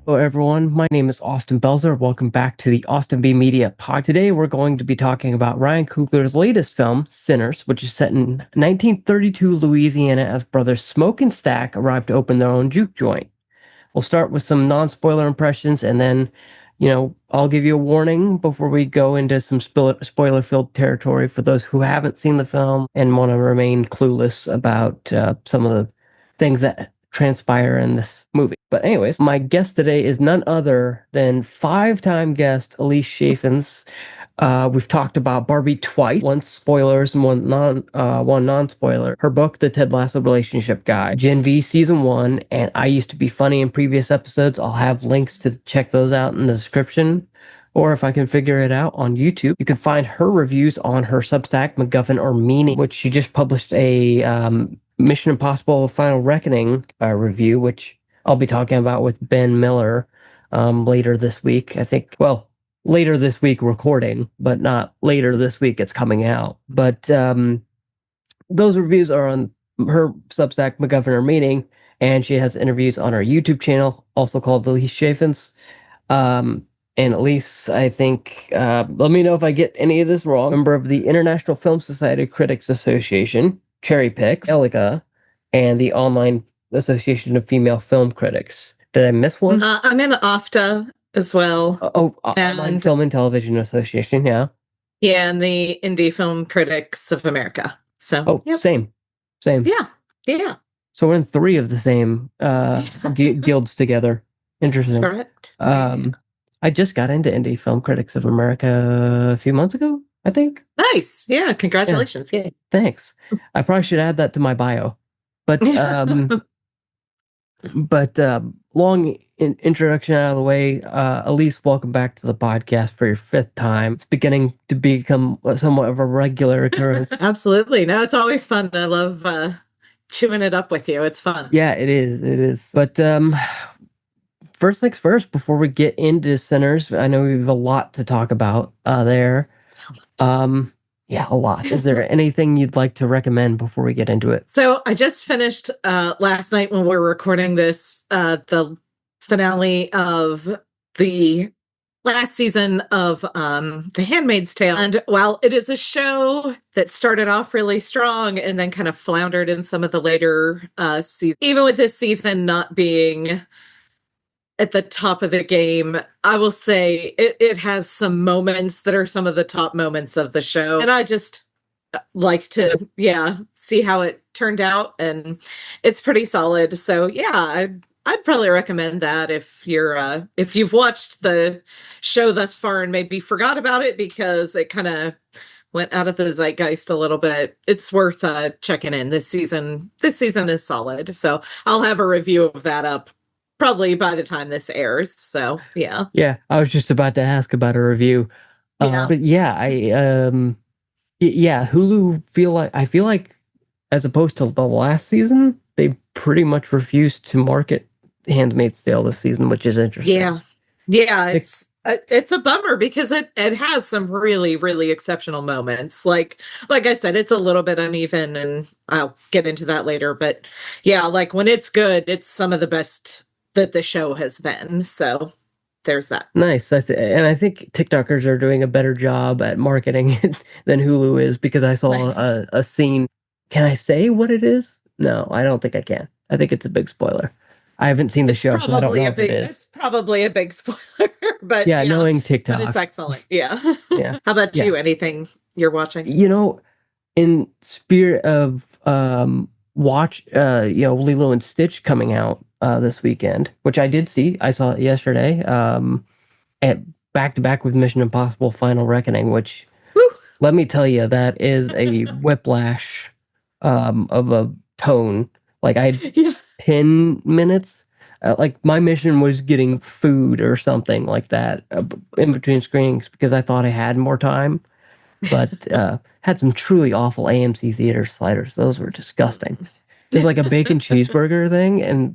Hello, everyone. My name is Austin Belzer. Welcome back to the Austin B Media Pod. Today, we're going to be talking about Ryan Coogler's latest film, Sinners, which is set in 1932 Louisiana as brothers Smoke and Stack arrive to open their own juke joint. We'll start with some non-spoiler impressions, and then, I'll give you a warning before we go into some spoiler-filled territory for those who haven't seen the film and want to remain clueless about some of the things that transpire in this movie. But anyways, my guest today is none other than five-time guest Alise Chaffins. We've talked about Barbie twice, one spoilers and one non-spoiler. Her book, The Ted Lasso Relationship Guide, Gen V Season 1, and I Used to Be Funny in previous episodes. I'll have links to check those out in the description, or if I can figure it out, on YouTube. You can find her reviews on her Substack, MacGuffin or Meaning, which she just published a Mission Impossible Final Reckoning review, which I'll be talking about with Ben Miller later this week. I think, well, later this week recording, but not later this week it's coming out. But those reviews are on her Substack, MacGuffin or Meaning, and she has interviews on her YouTube channel, also called Alise Chaffins. And Alise, I think, let me know if I get any of this wrong, member of the International Film Society Critics Association, Cherry Picks, Elica, and the Online Association of Female Film Critics. Did I miss one? I'm in AFTA as well. Online Film and Television Association, yeah. Yeah, and the Indie Film Critics of America. So, yep. Same. Yeah. So we're in three of the same guilds together. Interesting. Correct. I just got into Indie Film Critics of America a few months ago, I think. Nice. Yeah, congratulations. Yeah. Thanks. I probably should add that to my bio. But long introduction out of the way. Alise, welcome back to the podcast for your fifth time. It's beginning to become somewhat of a regular occurrence. Absolutely. No, it's always fun. I love chewing it up with you. It's fun. Yeah, it is. But first things first, before we get into Sinners, I know we have a lot to talk about there. Yeah, a lot. Is there anything you'd like to recommend before we get into it? So I just finished last night when we were recording this, the finale of the last season of The Handmaid's Tale. And while it is a show that started off really strong and then kind of floundered in some of the later seasons, even with this season not being at the top of the game, I will say it has some moments that are some of the top moments of the show. And I just like to, see how it turned out. And it's pretty solid. So yeah, I'd probably recommend that if you're, if you've watched the show thus far and maybe forgot about it because it kind of went out of the zeitgeist a little bit. It's worth checking in. This season is solid. So I'll have a review of that up probably by the time this airs. So yeah. Yeah, I was just about to ask about a review. But yeah, Hulu I feel like as opposed to the last season, they pretty much refused to market Handmaid's Tale this season, which is interesting. Yeah, it's a bummer because it has some really, really exceptional moments. Like I said, it's a little bit uneven, and I'll get into that later. But yeah, like when it's good, it's some of the best that the show has been. So there's that. Nice. And I think TikTokers are doing a better job at marketing it than Hulu is, because I saw a scene. Can I say what it is? No, I don't think I can. I think it's a big spoiler. I haven't seen the show, so I don't know if it is. It's probably a big spoiler, but yeah, knowing TikTok. But it's excellent. Yeah. How about you? Anything you're watching? In spirit of Lilo and Stitch coming out this weekend, which I did see. I saw it yesterday. At back to back with Mission Impossible Final Reckoning, which let me tell you, that is a whiplash of a tone. Like I had 10 minutes. Like my mission was getting food or something like that in between screenings because I thought I had more time. But had some truly awful AMC theater sliders. Those were disgusting. There's like a bacon cheeseburger thing, and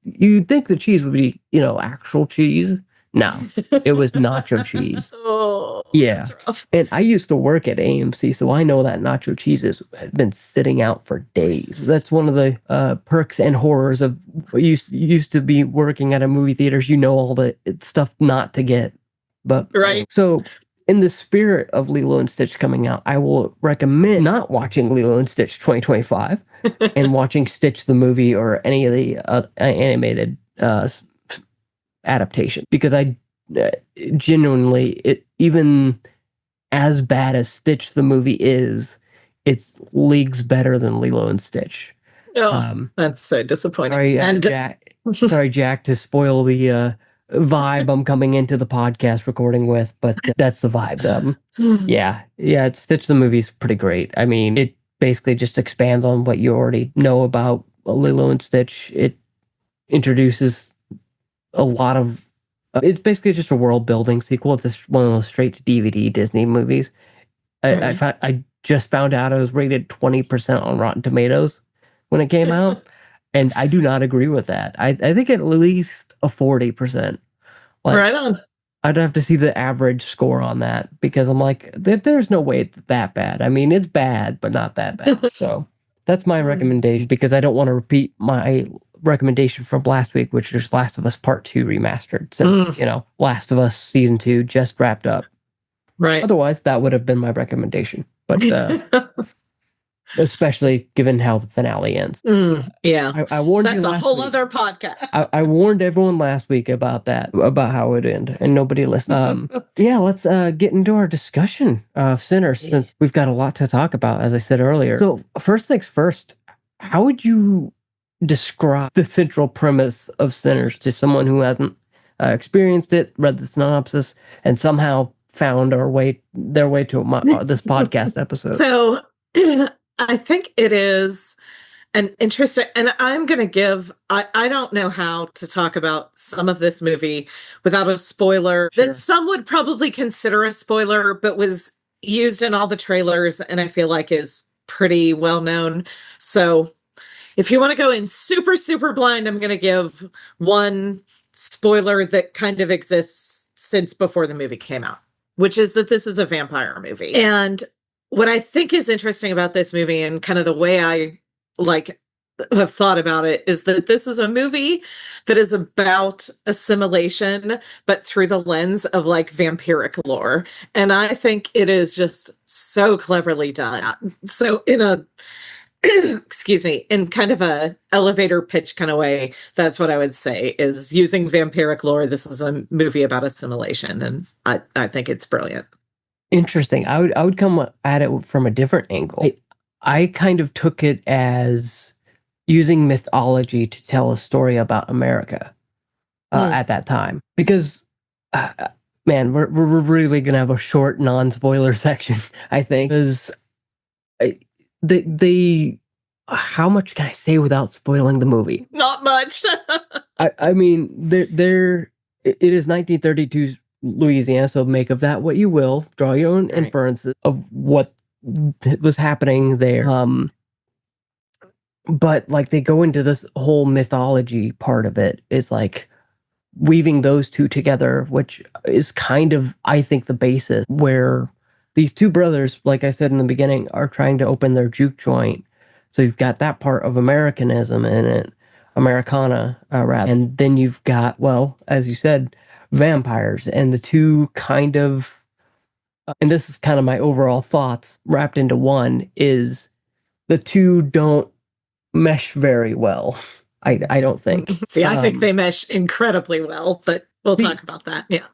you'd think the cheese would be, actual cheese. No, it was nacho cheese. Oh, Yeah. That's rough. And I used to work at AMC, so I know that nacho cheese has been sitting out for days. That's one of the perks and horrors of used to be working at a movie theaters. You know all the stuff not to get. But Right. so in the spirit of Lilo and Stitch coming out, I will recommend not watching Lilo and Stitch 2025 and watching Stitch the movie or any of the animated adaptation, because I genuinely, it even as bad as Stitch the movie is, it's leagues better than Lilo and Stitch. Oh, that's so disappointing. Sorry, And Jack, to spoil the vibe I'm coming into the podcast recording with, but that's the vibe. Yeah, it's Stitch the movie's pretty great. I mean, it basically just expands on what you already know about Lilo and Stitch. It introduces a lot of it's basically just a world building sequel. It's just one of those straight to DVD Disney movies. I just found out it was rated 20% on Rotten Tomatoes when it came out, and I do not agree with that. I think at least a 40%. Like, right on. I'd have to see the average score on that, because I'm like, there's no way it's that bad. I mean, it's bad, but not that bad. So that's my recommendation, because I don't want to repeat my recommendation from last week, which is Last of Us Part 2 remastered, since Last of Us Season 2 just wrapped up. Right. Otherwise, that would have been my recommendation. But especially given how the finale ends. Yeah. I warned you That's a last whole week. other podcast. I warned everyone last week about that, about how it ended, and nobody listened. Yeah, let's get into our discussion of Sinners, since we've got a lot to talk about, as I said earlier. So first things first, how would you describe the central premise of Sinners to someone who hasn't experienced it, read the synopsis, and somehow found their way to this podcast episode? So I think it is an interesting, and I'm going to give, I don't know how to talk about some of this movie without a spoiler that some would probably consider a spoiler, but was used in all the trailers and I feel like is pretty well known. So if you want to go in super, super blind, I'm going to give one spoiler that kind of exists since before the movie came out, which is that this is a vampire movie. And what I think is interesting about this movie, and kind of the way I have thought about it, is that this is a movie that is about assimilation, but through the lens of vampiric lore. And I think it is just so cleverly done. So in a excuse me, in kind of a elevator pitch kind of way, that's what I would say, is using vampiric lore. This is a movie about assimilation, and I think it's brilliant. Interesting. I would come at it from a different angle. I kind of took it as using mythology to tell a story about America at that time, because man, we're really gonna have a short non-spoiler section, I think, because they how much can I say without spoiling the movie? Not much. I mean, it is 1932 Louisiana, so make of that what you will. Draw your own inferences of what was happening there. But they go into this whole mythology part of it, is weaving those two together, which is kind of, I think, the basis where these two brothers, like I said in the beginning, are trying to open their juke joint. So you've got that part of Americanism in it, Americana, rather. And then you've got, well, as you said, vampires, and the two kind of, and this is kind of my overall thoughts wrapped into one, is the two don't mesh very well. I don't think. See, I think they mesh incredibly well, but we'll talk about that. Yeah.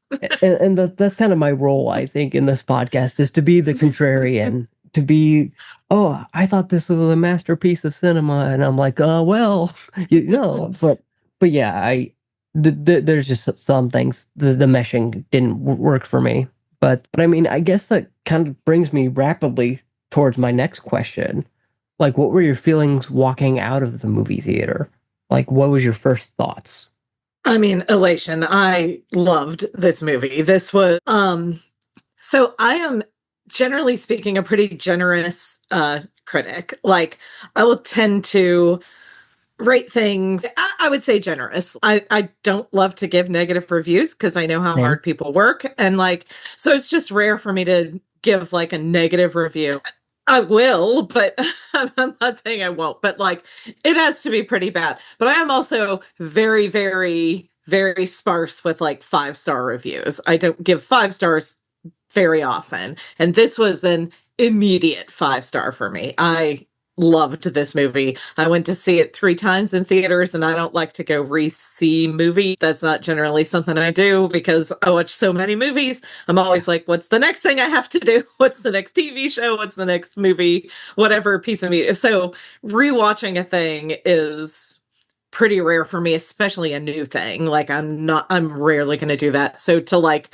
And that's kind of my role, I think, in this podcast, is to be the contrarian, to be, oh, I thought this was a masterpiece of cinema, and I'm like, well, but yeah, there's just some things, the meshing didn't work for me, but I mean, I guess that kind of brings me rapidly towards my next question. What were your feelings walking out of the movie theater? What was your first thoughts? I mean, elation. I loved this movie. This was, so I am, generally speaking, a pretty generous critic. I will tend to rate things, I would say generous. I don't love to give negative reviews because I know how Same. hard people work. And like, so it's just rare for me to give like a negative review. I will, but I'm not saying I won't, but like it has to be pretty bad. But I am also very, very, very sparse with like 5-star reviews. I don't give 5 stars very often. And this was an immediate 5-star for me. I loved this movie. I went to see it 3 times in theaters, and I don't like to go re-see movie. That's not generally something I do because I watch so many movies. I'm always like, what's the next thing I have to do? What's the next TV show? What's the next movie? Whatever piece of media. So rewatching a thing is pretty rare for me, especially a new thing. Like I'm rarely going to do that. So to like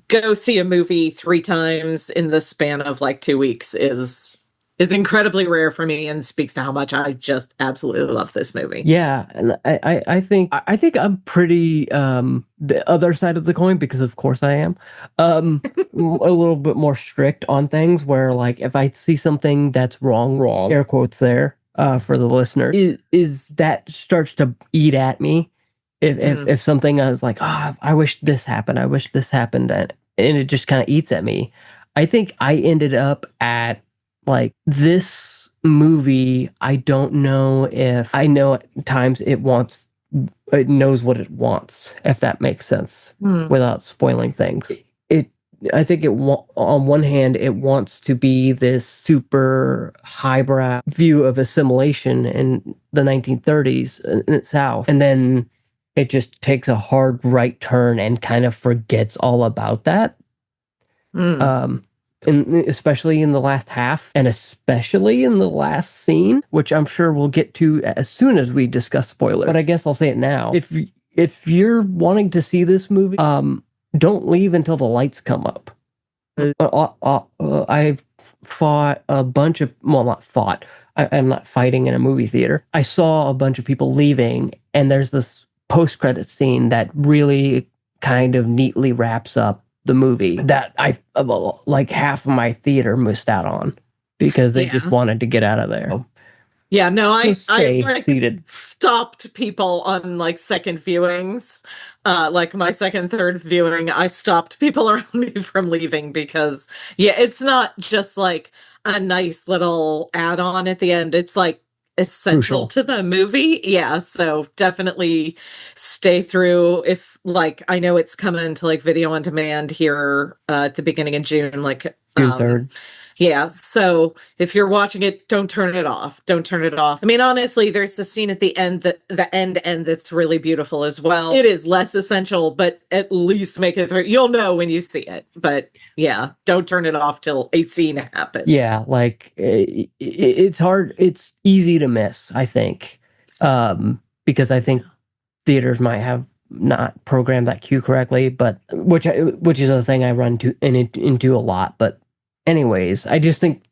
go see a movie 3 times in the span of like 2 weeks is incredibly rare for me and speaks to how much I just absolutely love this movie. Yeah, and I think I'm pretty the other side of the coin because of course I am a little bit more strict on things where like if I see something that's wrong, air quotes there for the listener, is that starts to eat at me. If something I was like, I wish this happened, and it just kind of eats at me. I think I ended up at like this movie. I don't know if I know at times it knows what it wants, if that makes sense, without spoiling things. I think on one hand, it wants to be this super highbrow view of assimilation in the 1930s in the South, and then it just takes a hard right turn and kind of forgets all about that. And especially in the last half, and especially in the last scene, which I'm sure we'll get to as soon as we discuss spoilers. But I guess I'll say it now. If you're wanting to see this movie, don't leave until the lights come up. I've fought a bunch of, well, not fought. I'm not fighting in a movie theater. I saw a bunch of people leaving, and there's this post-credit scene that really kind of neatly wraps up the movie that I like half of my theater missed out on because they just wanted to get out of there. Yeah, no, I like seated. stopped people on like second viewings. Like my second, third viewing, I stopped people around me from leaving because it's not just like a nice little add-on at the end. It's like essential to the movie. Yeah, so definitely stay through. If like I know it's coming to like video on demand here at the beginning of June, like June 3rd. Yeah, so if you're watching it, don't turn it off. Don't turn it off. I mean, honestly, there's the scene at the end the end that's really beautiful as well. It is less essential, but at least make it through. You'll know when you see it. But yeah, don't turn it off till a scene happens. Yeah, like it's hard. It's easy to miss, I think, because I think theaters might have not programmed that cue correctly, but which is a thing I run into a lot. But anyways, I just think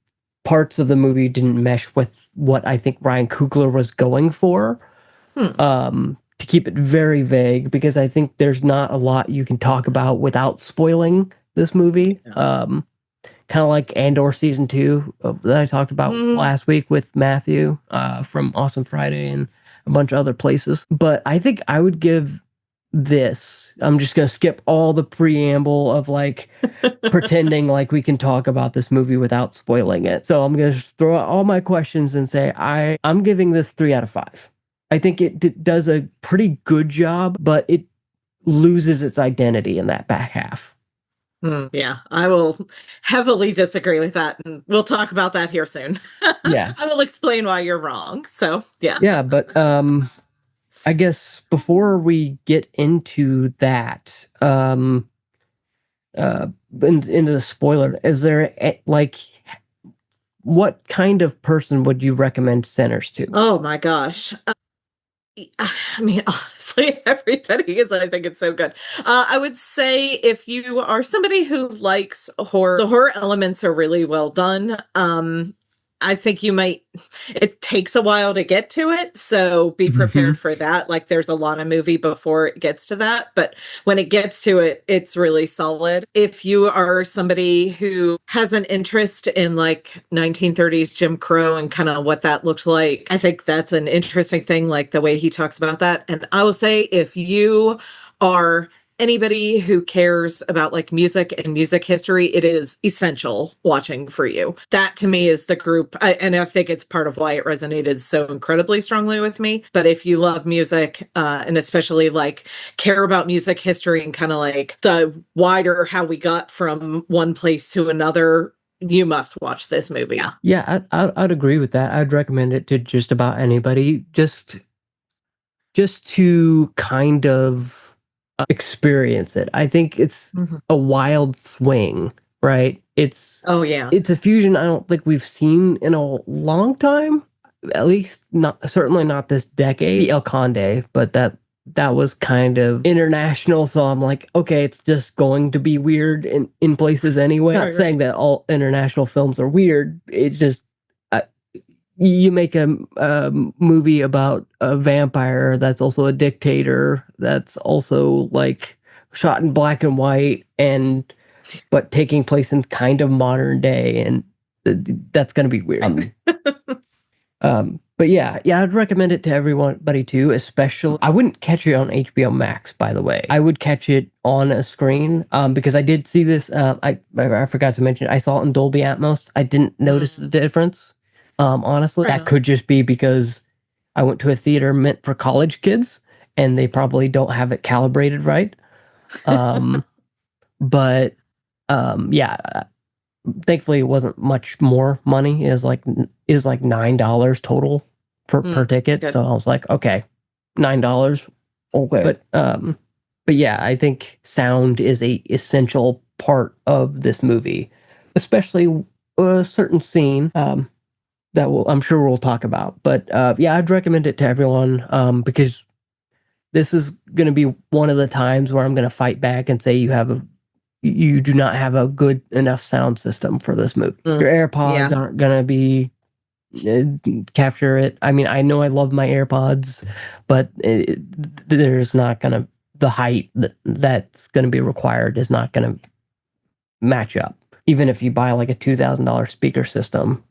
parts of the movie didn't mesh with what I think Ryan Coogler was going for. To keep it very vague, because I think there's not a lot you can talk about without spoiling this movie. Kind of like Andor season 2 that I talked about last week with Matthew from Awesome Friday and a bunch of other places. But I think I would give this, I'm just going to skip all the preamble of like pretending like we can talk about this movie without spoiling it. So I'm going to throw out all my questions and say I'm giving this 3 out of 5. I think it does a pretty good job, but it loses its identity in that back half. Yeah, I will heavily disagree with that, and we'll talk about that here soon. Yeah. I will explain why you're wrong. So, yeah. Yeah, but I guess before we get into that, into the spoiler, is there like what kind of person would you recommend Sinners to? Oh my gosh. I mean, honestly, everybody, because I think it's so good. I would say if you are somebody who likes horror, the horror elements are really well done. I think you might, it takes a while to get to it. So be prepared for that. Like there's a lot of movie before it gets to that. But when it gets to it, it's really solid. If you are somebody who has an interest in like 1930s Jim Crow and kind of what that looked like, I think that's an interesting thing, like the way he talks about that. And I will say, if you are anybody who cares about like music and music history, it is essential watching for you. That to me is the group. And I think it's part of why it resonated so incredibly strongly with me. But if you love music, and especially like care about music history and kind of like the wider how we got from one place to another, you must watch this movie. Yeah, I'd agree with that. I'd recommend it to just about anybody, just to kind of experience it. I think it's a wild swing, right? It's a fusion I don't think we've seen in a long time. At least certainly not this decade. El Conde, but that was kind of international, so I'm like, okay, it's just going to be weird in places anyway. Not saying that all international films are weird. It's just you make a movie about a vampire that's also a dictator, that's also like shot in black and white, but taking place in kind of modern day, and that's going to be weird. But yeah, I'd recommend it to everybody too. Especially, I wouldn't catch it on HBO Max, by the way. I would catch it on a screen, because I did see this. I forgot to mention, I saw it in Dolby Atmos. I didn't notice the difference. Honestly, that could just be because I went to a theater meant for college kids, and they probably don't have it calibrated right. But yeah, thankfully it wasn't much more money. It was like $9 total per ticket. Good. So I was like, okay, $9, okay. But yeah, I think sound is a essential part of this movie, especially a certain scene that I'm sure we'll talk about. But yeah, I'd recommend it to everyone, because this is going to be one of the times where I'm going to fight back and say you do not have a good enough sound system for this movie. Your AirPods aren't going to be capture it. I mean, I know I love my AirPods, but there's not going to, the height that's going to be required is not going to match up. Even if you buy like a $2,000 speaker system.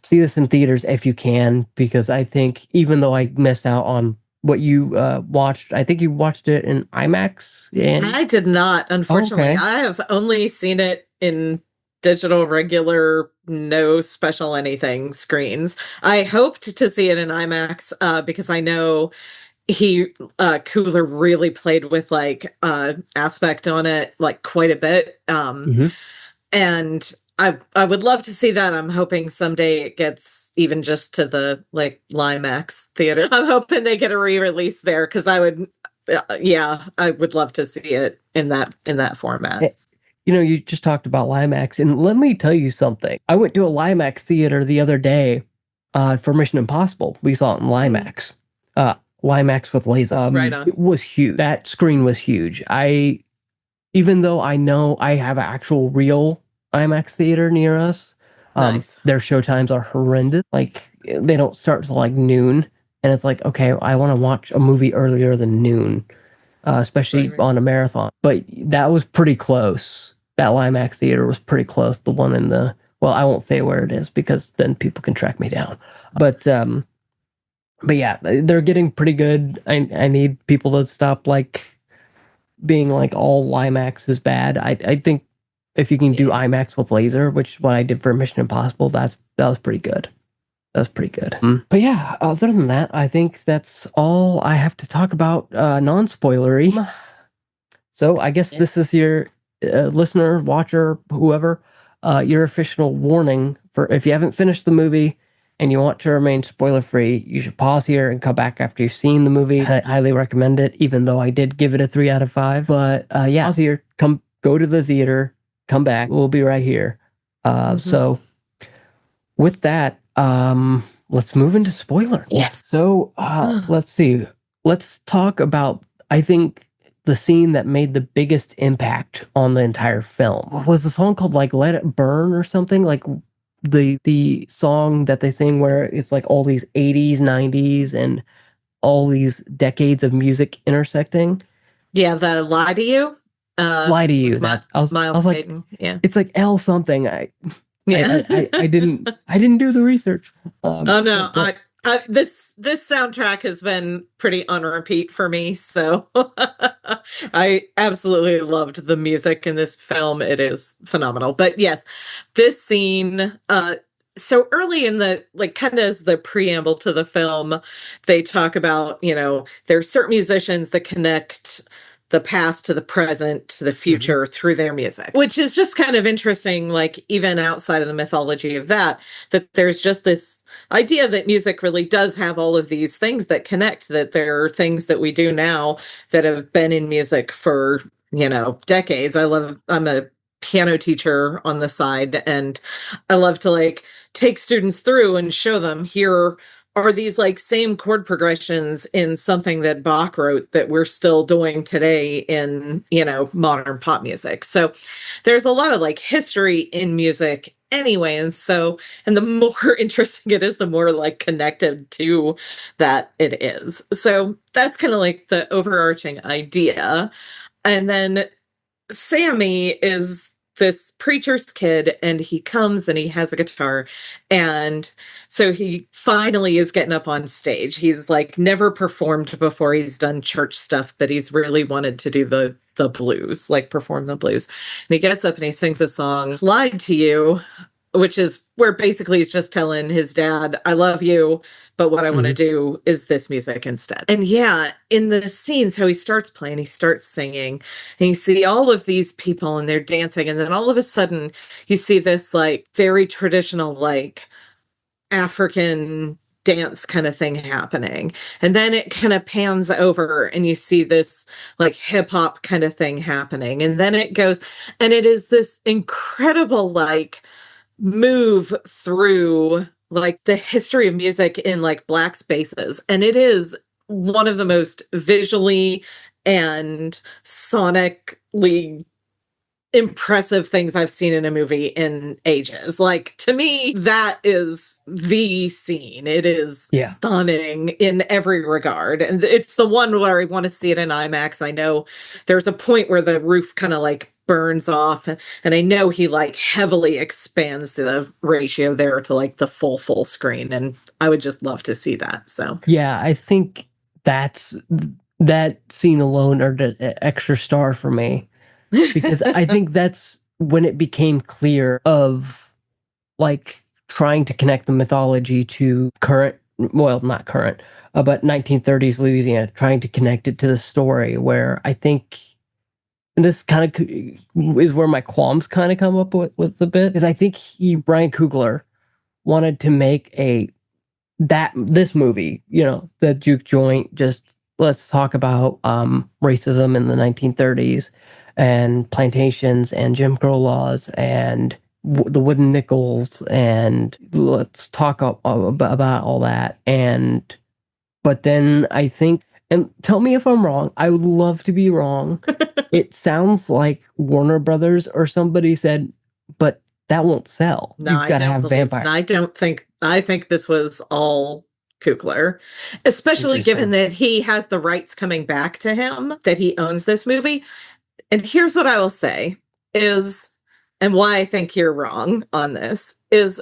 See this in theaters if you can, because I think even though I missed out on what you watched, I think you watched it in IMAX. And I did not, unfortunately. Okay. I have only seen it in digital, regular, no special anything screens. I hoped to see it in IMAX because I know Coogler really played with like aspect on it like quite a bit. And I would love to see that. I'm hoping someday it gets even just to the like IMAX theater. I'm hoping they get a re-release there, because I would love to see it in that format. You know, you just talked about IMAX, and let me tell you something. I went to a IMAX theater the other day for Mission Impossible. We saw it in IMAX. IMAX with laser. Right on. It was huge. That screen was huge. Even though I know I have an actual real IMAX theater near us, nice. Their show times are horrendous. Like, they don't start till like noon, and it's like, okay, I want to watch a movie earlier than noon, especially on a marathon. But that was pretty close. That IMAX theater was pretty close. The one in the, well, I won't say where it is because then people can track me down. But yeah, they're getting pretty good. I need people to stop like being like all IMAX is bad. I think if you can do IMAX with laser, which is what I did for Mission Impossible, that was pretty good. That was pretty good. But yeah, other than that, I think that's all I have to talk about non-spoilery. So I guess this is your listener, watcher, whoever, your official warning for if you haven't finished the movie and you want to remain spoiler-free, you should pause here and come back after you've seen the movie. I highly recommend it, even though I did give it a 3 out of 5. But yeah, pause here, go to the theater, come back. We'll be right here. So with that, let's move into spoiler. Yes. So let's see. Let's talk about, I think, the scene that made the biggest impact on the entire film. Was the song called like Let It Burn or something? Like, the song that they sing where it's like all these 80s, 90s, and all these decades of music intersecting. Yeah, the Lie to You, Lie to You. with That I Miles was like, Hayden. Yeah. it's like L something. Yeah. I didn't do the research. Oh no, But this soundtrack has been pretty on repeat for me, so I absolutely loved the music in this film. It is phenomenal. But yes, this scene, so early in the, like, kind of as the preamble to the film, they talk about, there's certain musicians that connect the past to the present to the future through their music, which is just kind of interesting, like even outside of the mythology of that there's just this idea that music really does have all of these things that connect, that there are things that we do now that have been in music for, decades. I'm a piano teacher on the side, and I love to like take students through and show them, here are these like same chord progressions in something that Bach wrote that we're still doing today in, modern pop music. So there's a lot of like history in music anyway. And the more interesting it is, the more like connected to that it is. So that's kind of like the overarching idea. And then Sammy is this preacher's kid, and he comes and he has a guitar, and so he finally is getting up on stage. He's like never performed before. He's done church stuff, but he's really wanted to do the blues, like perform the blues. And he gets up and he sings a song, Lied to You, which is where basically he's just telling his dad, I love you, but what I want to do is this music instead. And yeah, in the scene, so he starts playing, he starts singing, and you see all of these people and they're dancing. And then all of a sudden you see this like very traditional, like African dance kind of thing happening. And then it kind of pans over and you see this like hip hop kind of thing happening. And then it goes, and it is this incredible, like, move through like the history of music in like Black spaces. And it is one of the most visually and sonically impressive things I've seen in a movie in ages. Like, to me, that is the scene. It is stunning in every regard. And it's the one where I want to see it in IMAX. I know there's a point where the roof kind of like burns off, and I know he like heavily expands the ratio there to like the full screen, and I would just love to see that. So yeah, I think that scene alone earned an extra star for me, because I think that's when it became clear of like trying to connect the mythology to current, well, not current, but 1930s Louisiana, trying to connect it to the story, where I think, and this kind of is where my qualms kind of come up with the bit, is I think Ryan Coogler wanted to make this movie, the juke joint, just let's talk about racism in the 1930s and plantations and Jim Crow laws and the wooden nickels, and let's talk about all that. But then I think, and tell me if I'm wrong, I would love to be wrong. It sounds like Warner Brothers or somebody said, but that won't sell. No, You've got to have vampires. I think this was all Coogler, especially given that he has the rights coming back to him, that he owns this movie. And here's what I will say is, and why I think you're wrong on this, is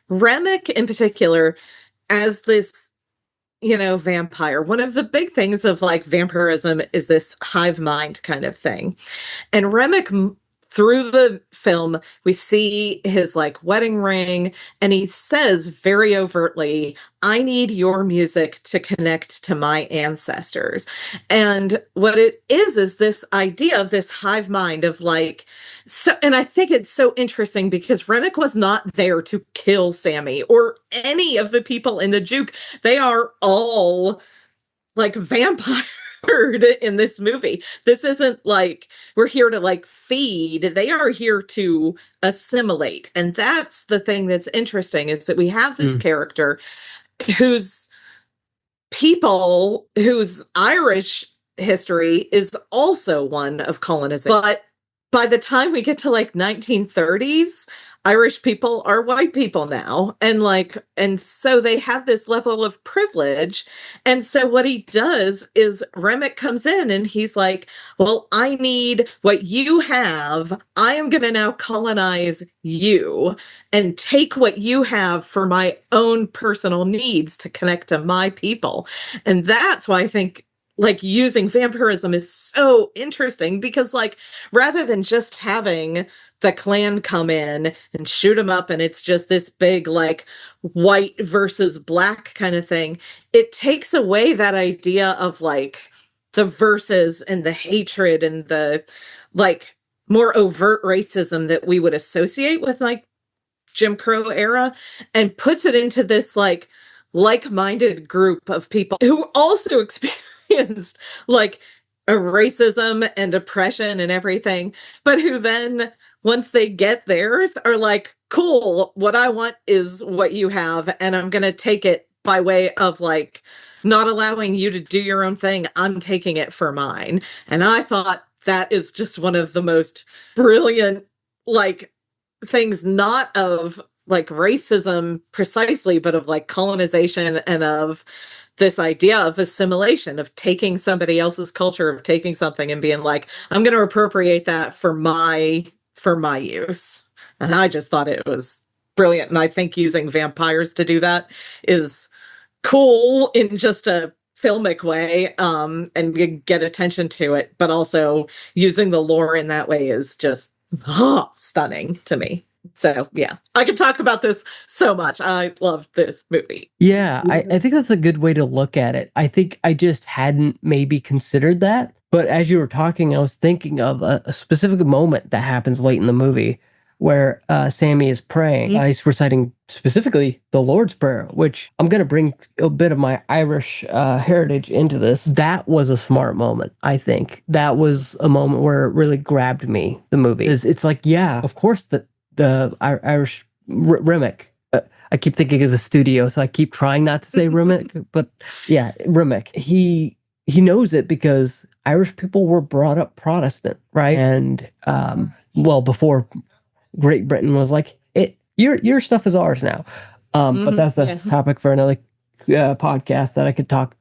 Remick in particular, as this, vampire, one of the big things of like vampirism is this hive mind kind of thing. And Remick, through the film, we see his like wedding ring, and he says very overtly, I need your music to connect to my ancestors. And what it is this idea of this hive mind of like, so, and I think it's so interesting because Remick was not there to kill Sammy or any of the people in the juke. They are all like vampires in this movie. This isn't like we're here to like feed. They are here to assimilate. And that's the thing that's interesting, is that we have this character whose Irish history is also one of colonization, but by the time we get to like 1930s, Irish people are white people now. And so they have this level of privilege. And so what he does is Remick comes in and he's like, well, I need what you have. I am going to now colonize you and take what you have for my own personal needs to connect to my people. And that's why I think like using vampirism is so interesting because like rather than just having the clan come in and shoot them up and it's just this big like white versus black kind of thing, it takes away that idea of like the verses and the hatred and the like more overt racism that we would associate with like Jim Crow era and puts it into this like-minded group of people who also experienced like a racism and oppression and everything, but who then once they get theirs are like, cool, what I want is what you have and I'm going to take it by way of like not allowing you to do your own thing. I'm taking it for mine. And I thought that is just one of the most brilliant like things, not of like racism precisely, but of like colonization and of this idea of assimilation, of taking somebody else's culture, of taking something and being like, I'm going to appropriate that for my use. And I just thought it was brilliant. And I think using vampires to do that is cool in just a filmic way, and you get attention to it, but also using the lore in that way is just stunning to me. So yeah, I could talk about this so much. I love this movie. Yeah, I think that's a good way to look at it. I think I just hadn't maybe considered that. But as you were talking, I was thinking of a specific moment that happens late in the movie where Sammy is praying. He's reciting specifically the Lord's Prayer, which I'm going to bring a bit of my Irish heritage into this. That was a smart moment, I think. That was a moment where it really grabbed me, the movie. It's like, yeah, of course, the Irish Remick. I keep thinking of the studio, so I keep trying not to say Remick, but yeah, Remick. He knows it because Irish people were brought up Protestant, right? And well, before Great Britain was like, your stuff is ours now. But that's a topic for another podcast that I could talk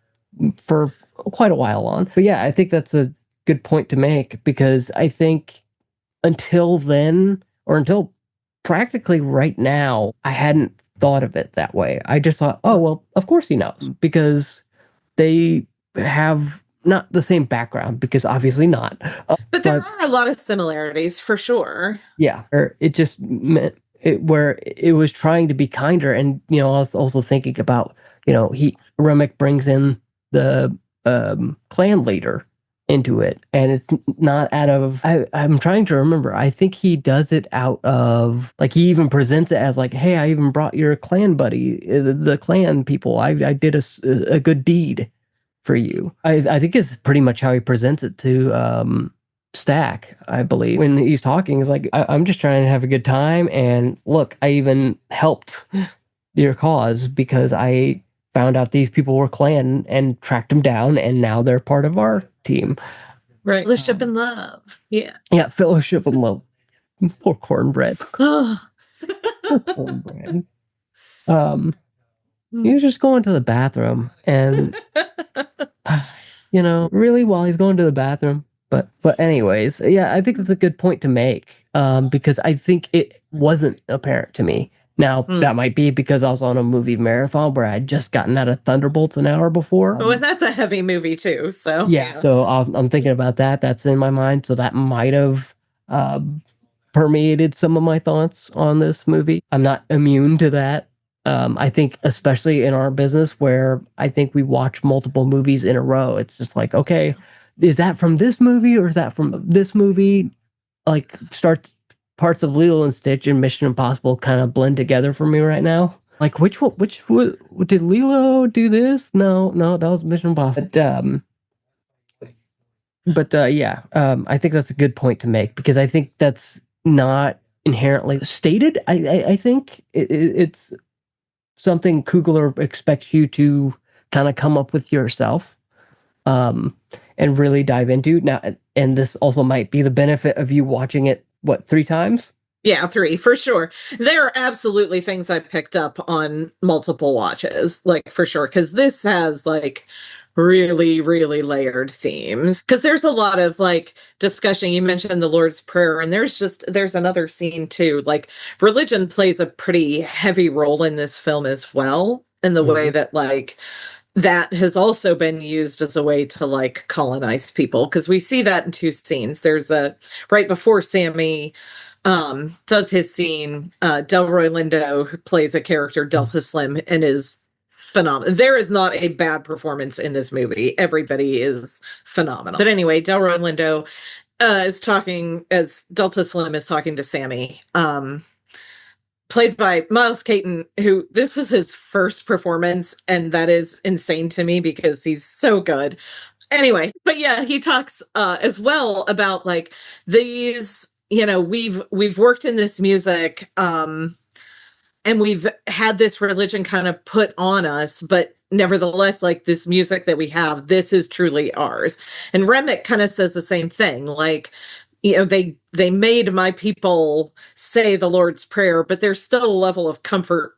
for quite a while on. But yeah, I think that's a good point to make because I think until then, or until practically right now, I hadn't thought of it that way. I just thought, oh, well, of course he knows because they have not the same background, because obviously not. But there are a lot of similarities for sure. Yeah, or it just meant where it was trying to be kinder. And, I was also thinking about, Remick brings in the clan leader into it, and it's not out of I'm trying to remember. I think he does it out of like, he even presents it as like, hey, I even brought your clan buddy, the clan people. I did a good deed for you. I think it's pretty much how he presents it to Stack, I believe, when he's talking. He's like, I'm just trying to have a good time, and look, I even helped your cause because I found out these people were clan and tracked them down, and now they're part of our team. Right. Fellowship and love. Yeah. Yeah, fellowship and love. Poor cornbread. Poor cornbread. He was just going to the bathroom, and really, while he's going to the bathroom. But anyways, yeah, I think that's a good point to make, because I think it wasn't apparent to me. Now, that might be because I was on a movie marathon where I had just gotten out of Thunderbolts an hour before. Oh, and that's a heavy movie too. So yeah. So I'm thinking about that. That's in my mind. So that might have permeated some of my thoughts on this movie. I'm not immune to that. I think especially in our business where I think we watch multiple movies in a row, it's just like, okay, is that from this movie or is that from this movie? Like, parts of Lilo and Stitch and Mission Impossible kind of blend together for me right now. Like, which did Lilo do this? No, that was Mission Impossible. But yeah, I think that's a good point to make, because I think that's not inherently stated. I think it's something Coogler expects you to kind of come up with yourself. And and really dive into now. And this also might be the benefit of you watching it, what, 3 times? Yeah, 3 for sure. There are absolutely things I picked up on multiple watches, like for sure, because this has like really, really layered themes. Because there's a lot of like discussion. You mentioned the Lord's Prayer, and there's another scene too. Like religion plays a pretty heavy role in this film as well, in the way that like that has also been used as a way to like colonize people. Because we see that in 2 scenes. There's a right before Sammy does his scene, Delroy Lindo, who plays a character Delta Slim, and is phenomenal. There is not a bad performance in this movie. Everybody is phenomenal. But anyway, Delroy Lindo is talking as Delta Slim is talking to Sammy, played by Miles Caton, who this was his first performance, and that is insane to me because he's so good. Anyway, but yeah, he talks as well about like these, you know, we've worked in this music, and we've had this religion kind of put on us, but nevertheless, like this music that we have, this is truly ours. And Remick kind of says the same thing, like, you know, they made my people say the Lord's Prayer, but there's still a level of comfort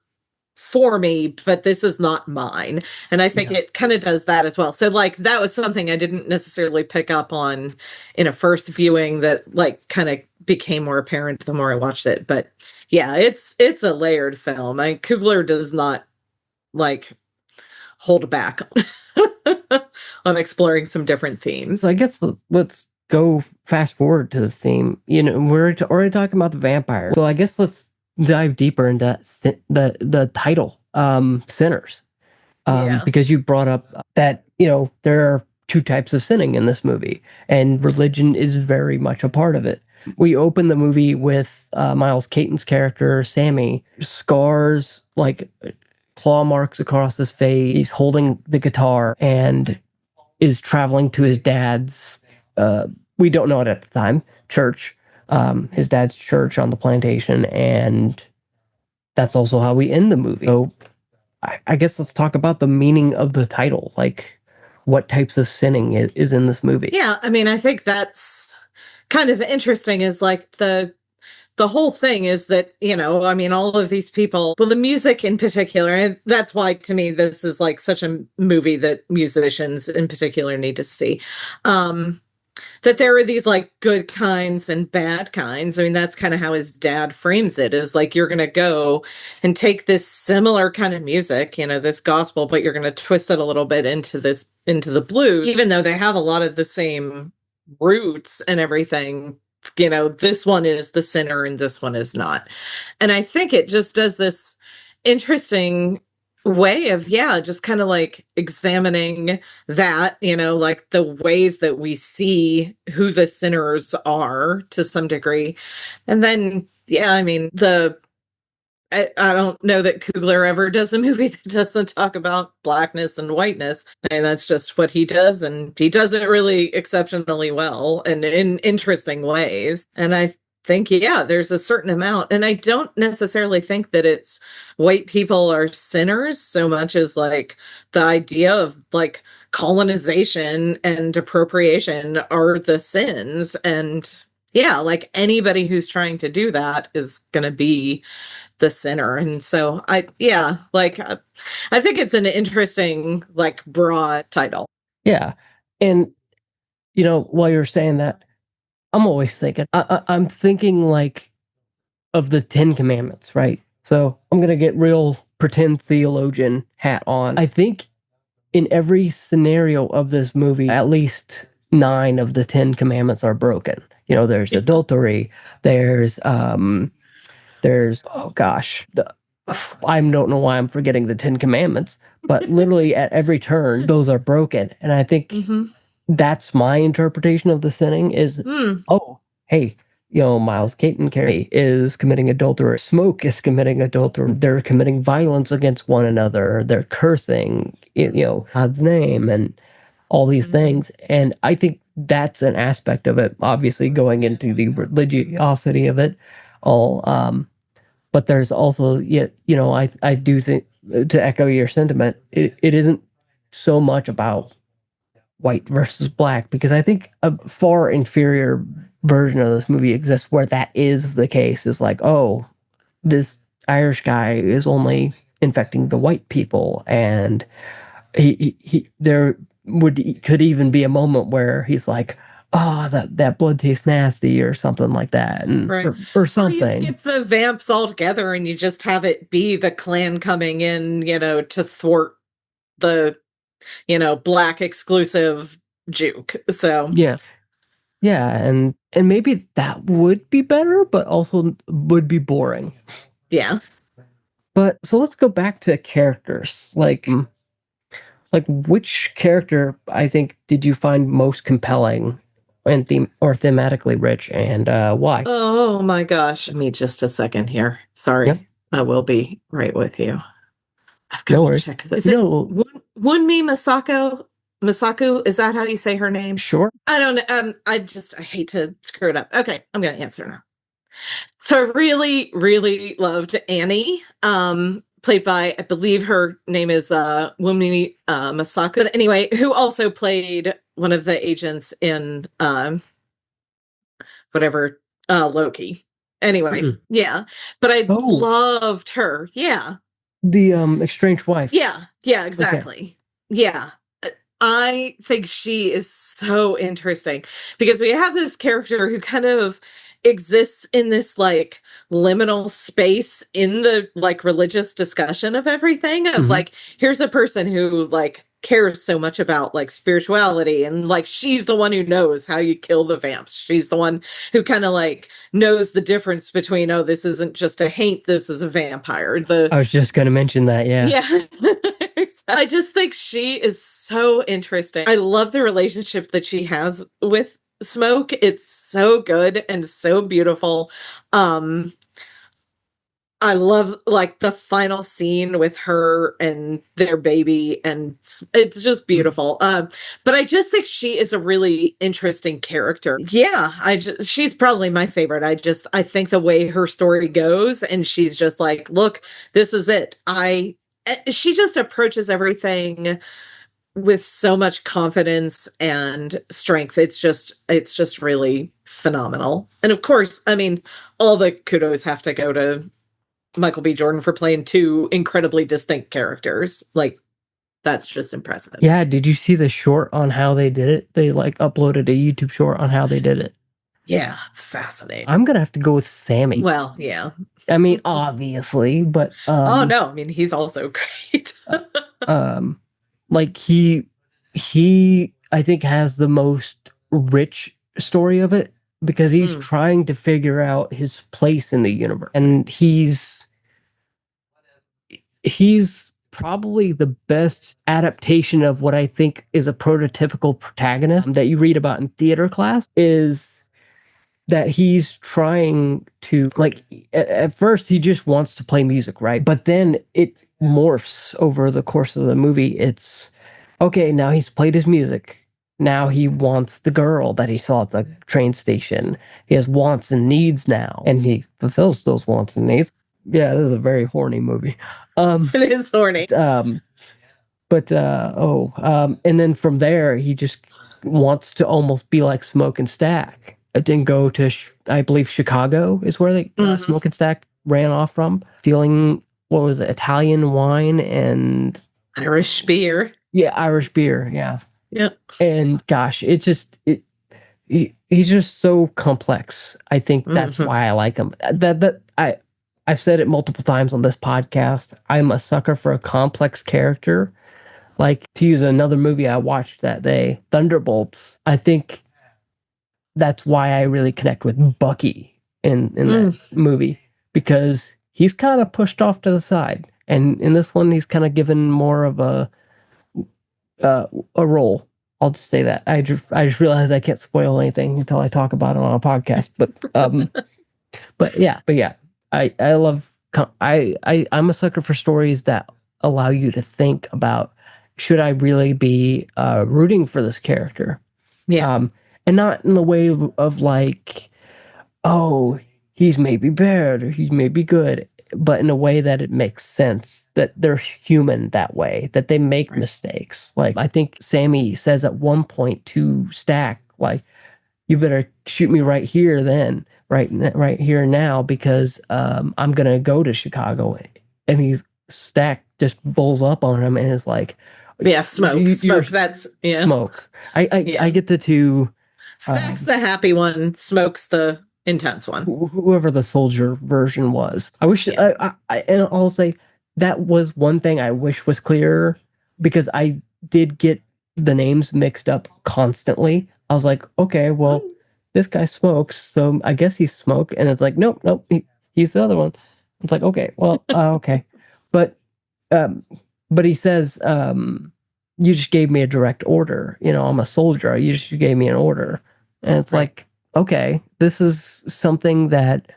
for me, but this is not mine. And I think it kind of does that as well. So like that was something I didn't necessarily pick up on in a first viewing that like kind of became more apparent the more I watched it. But yeah, it's a layered film. Coogler does not like hold back on exploring some different themes. So I guess let's go fast forward to the theme. You know, we're already talking about the vampire. So I guess let's dive deeper into the title, Sinners. Because you brought up that, you know, there are 2 types of sinning in this movie, and religion is very much a part of it. We open the movie with Miles Caton's character, Sammy, scars, like claw marks across his face. He's holding the guitar and is traveling to his dad's, we don't know it at the time, church, his dad's church on the plantation. And that's also how we end the movie. So I guess let's talk about the meaning of the title. Like, what types of sinning is in this movie? Yeah, I mean, I think that's kind of interesting is like the whole thing is that, you know, I mean, all of these people, well, the music in particular, and that's why to me this is like such a movie that musicians in particular need to see. That there are these like good kinds and bad kinds. I mean, that's kind of how his dad frames it, is like you're going to go and take this similar kind of music, you know, this gospel, but you're going to twist it a little bit into the blues, even though they have a lot of the same roots and everything. You know, this one is the sinner and this one is not. And I think it just does this interesting way of, yeah, just kind of like examining that, you know, like the ways that we see who the sinners are to some degree. And then, yeah, I mean, I don't know that Coogler ever does a movie that doesn't talk about blackness and whiteness. And that's just what he does. And he does it really exceptionally well and in interesting ways. And I think, yeah, there's a certain amount. And I don't necessarily think that it's white people are sinners so much as like the idea of like colonization and appropriation are the sins. And yeah, like anybody who's trying to do that is going to be the sinner. And so I think it's an interesting, like, broad title. Yeah. And, you know, while you're saying that, I'm always thinking, I'm thinking like of the 10 Commandments, right? So I'm going to get real pretend theologian hat on. I think in every scenario of this movie, at least 9 of the 10 Commandments are broken. You know, there's adultery, there's oh gosh, I don't know why I'm forgetting the 10 Commandments, but literally at every turn, those are broken. And I think that's my interpretation of the sinning is, oh, hey, you know, Miles Caton Carey is committing adultery. Smoke is committing adultery. They're committing violence against one another. They're cursing, you know, God's name and all these things. And I think that's an aspect of it, obviously going into the religiosity of it all. But there's also, you know, I do think, to echo your sentiment, it isn't so much about white versus black, because I think a far inferior version of this movie exists where that is the case. Is like, oh, this Irish guy is only infecting the white people, and there could even be a moment where he's like, oh, that blood tastes nasty or something like that, and Right. or Or you something. skip the vamps altogether and you just have it be the clan coming in, to thwart the, black exclusive juke. So Yeah. Yeah, and maybe that would be better, but also would be boring. yeah. But so let's go back to characters. Like which character I think did you find most compelling and thematically rich, and why? Oh my gosh. Give me just a second here. Yep, Sorry. I will be right with you. I've got no to worries. check this. Is it No, Wunmi Masako? Masaku, is that how you say her name? sure. I don't know. I hate to screw it up. Okay, I'm gonna answer now. So I really, really loved Annie, played by, I believe her name is Wunmi Masako. But anyway, who also played one of the agents in whatever Loki. Anyway, Mm-mm. yeah. But I Oh, loved her. Yeah. the estranged wife. Yeah, Okay. exactly. Yeah. I think she is so interesting because we have this character who kind of exists in this like liminal space in the like religious discussion of everything of Mhm. like here's a person who like cares so much about like spirituality and like she's the one who knows how you kill the vamps. She's the one who kind of like knows the difference between oh this isn't just a haint, this is a vampire. The I was just gonna mention that. Yeah. yeah. I just think she is so interesting. I love the relationship that she has with Smoke. It's so good and so beautiful. Um I love like the final scene with her and their baby and it's just beautiful. But I just think she is a really interesting character. Yeah, she's probably my favorite. I think the way her story goes and she's just like, look, this is it. She just approaches everything with so much confidence and strength. It's just really phenomenal. And of course, I mean, all the kudos have to go to Michael B. Jordan for playing two incredibly distinct characters. Like, that's just impressive. Yeah, did you see the short on how they did it? They like uploaded a YouTube short on how they did it. Yeah, it's fascinating. I'm gonna have to go with Sammy. Well, yeah. I mean, obviously, but Oh no, I mean he's also great. um like he I think has the most rich story of it because he's trying to figure out his place in the universe, and he's probably the best adaptation of what I think is a prototypical protagonist that you read about in theater class. Is that he's trying to like at first he just wants to play music, right? But then it morphs over the course of the movie. It's okay, now he's played his music. Now he wants the girl that he saw at the train station. He has wants and needs now, and he fulfills those wants and needs. Yeah, this is a very horny movie. It is horny. And then from there he just wants to almost be like Smoke and Stack. It didn't go to I believe Chicago is where they Smoke and Stack ran off from, stealing what was it, Italian wine and Irish beer. Yeah, Irish beer. Yeah. Yeah. And gosh, he's just so complex. I think that's why I like him. I've said it multiple times on this podcast. I'm a sucker for a complex character. Like, to use another movie I watched that day, Thunderbolts. I think that's why I really connect with Bucky in that movie, because he's kind of pushed off to the side, and in this one he's kind of given more of a role. I'll just say that. I just realized I can't spoil anything until I talk about it on a podcast. But yeah. I love. I'm a sucker for stories that allow you to think about, should I really be rooting for this character? Yeah. And not in the way of like, oh, he's maybe bad or he's maybe good, but in a way that it makes sense, that they're human that way, that they make mistakes. Like, I think Sammy says at one point to Stack, like, you better shoot me right here then, right here now, because I'm gonna go to Chicago. And Stack just bulls up on him and is like, Yeah, smoke. You're That's yeah. smoke. I get the two. Stack's the happy one, Smoke's the intense one. Whoever the soldier version was. I wish, and I'll say that was one thing I wish was clearer, because I did get the names mixed up constantly. I was like, okay, well, this guy smokes, so I guess he's Smoke. And it's like, nope, he's the other one. It's like, okay, well, okay. But, um, but he says, you just gave me a direct order. I'm a soldier. You just gave me an order. And it's like, okay, this is something that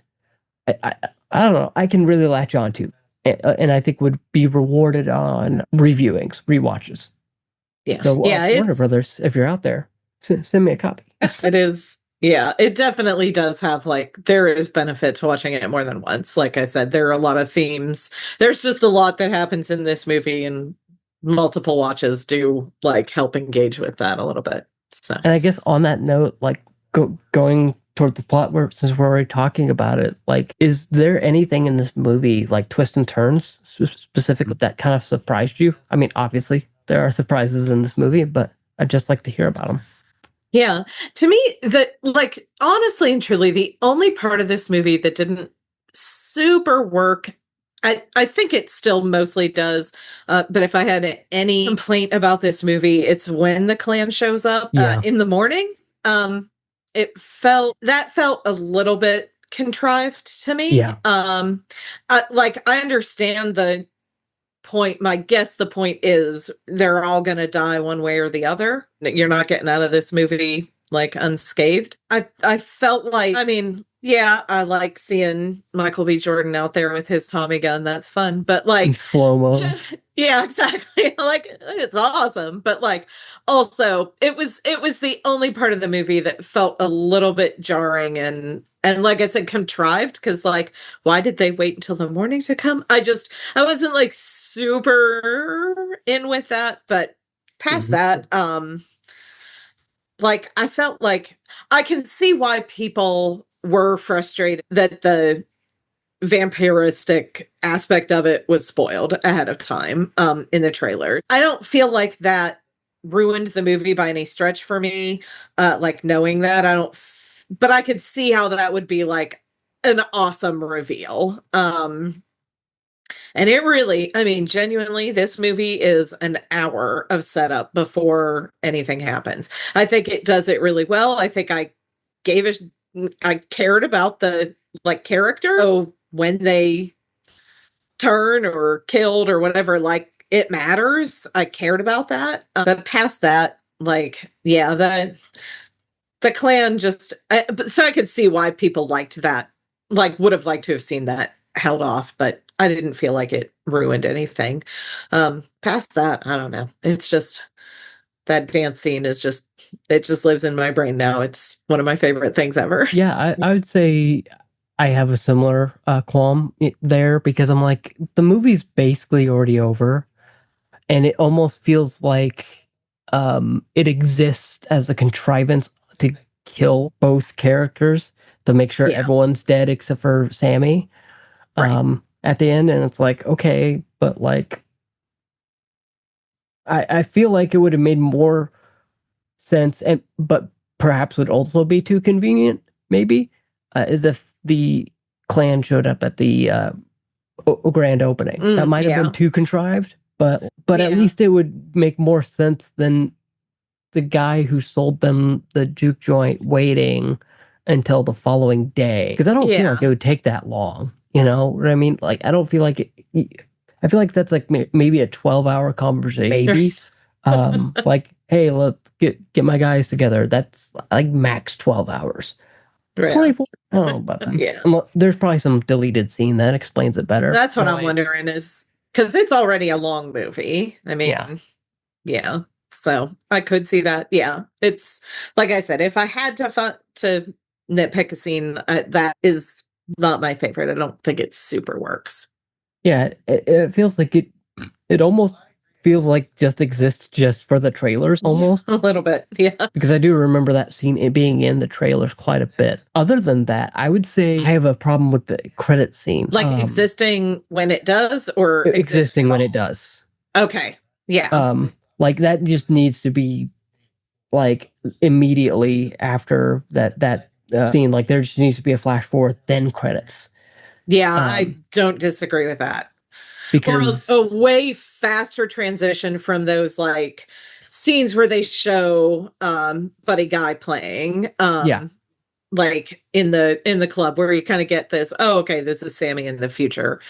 I don't know, I can really latch on to, and I think would be rewarded on reviewings, rewatches. Yeah. So, Warner Brothers, if you're out there, send me a copy. It is. Yeah, it definitely does have, like, there is benefit to watching it more than once. Like I said, there are a lot of themes. There's just a lot that happens in this movie, and multiple watches do, like, help engage with that a little bit. So, and I guess on that note, like, going toward the plot, since we're already talking about it, like, is there anything in this movie, like twists and turns specifically, that kind of surprised you? I mean, obviously there are surprises in this movie, but I'd just like to hear about them. Yeah, to me, like, honestly and truly, the only part of this movie that didn't super work, I think it still mostly does, but if I had any complaint about this movie, it's when the clan shows up in the morning. It felt a little bit contrived to me. Yeah. Like, I understand the point. My guess the point is they're all going to die one way or the other. You're not getting out of this movie, like, unscathed. I felt like, I mean, yeah, I like seeing Michael B. Jordan out there with his Tommy gun. That's fun. But, like, in slow-mo. Yeah, exactly. Like, it's awesome. But, like, also it was the only part of the movie that felt a little bit jarring and like I said, contrived, because, like, why did they wait until the morning to come? I wasn't, like, super in with that, but past that, like, I felt like I can see why people were frustrated that the vampiristic aspect of it was spoiled ahead of time in the trailer. I don't feel like that ruined the movie by any stretch for me. Like, knowing that, but I could see how that would be, like, an awesome reveal. And it really, I mean, genuinely, this movie is an hour of setup before anything happens. I think it does it really well. I think I cared about the, like, character. So when they turn or killed or whatever, like, it matters. I cared about that. But past that, like, yeah, the clan just, so I could see why people liked that, like, would have liked to have seen that held off, but I didn't feel like it ruined anything. Past that, I don't know. It's just, that dance scene is just, it just lives in my brain now. It's one of my favorite things ever. Yeah, I would say I have a similar qualm there, because I'm like, the movie's basically already over, and it almost feels like it exists as a contrivance to kill both characters, to make sure everyone's dead except for Sammy at the end. And it's like, okay, but, like, I feel like it would have made more sense, but perhaps would also be too convenient, maybe, is if the clan showed up at the grand opening. That might have been too contrived, but at least it would make more sense than the guy who sold them the juke joint waiting until the following day. Because I don't feel like it would take that long. You know what I mean? Like, I don't feel like it. I feel like that's like maybe a 12-hour conversation. Maybe. Like, hey, let's get my guys together. That's like max 12 hours. 24. I don't know about that. Yeah. There's probably some deleted scene that explains it better. That's what I'm wondering, is because it's already a long movie. I mean, yeah. So I could see that. Yeah. It's, like I said, if I had to nitpick a scene, that is not my favorite. I don't think it super works. Yeah, it feels like it almost feels like just exists just for the trailers almost. A little bit, yeah. Because I do remember that scene it being in the trailers quite a bit. Other than that, I would say I have a problem with the credit scene. Like existing when it does, or existing when it does. Okay, yeah. Like that just needs to be like immediately after that scene. Like there just needs to be a flash forward, then credits. Yeah, I don't disagree with that. Because or a way faster transition from those like scenes where they show Buddy Guy playing. Yeah. Like in the club where you kind of get this, oh, okay, this is Sammy in the future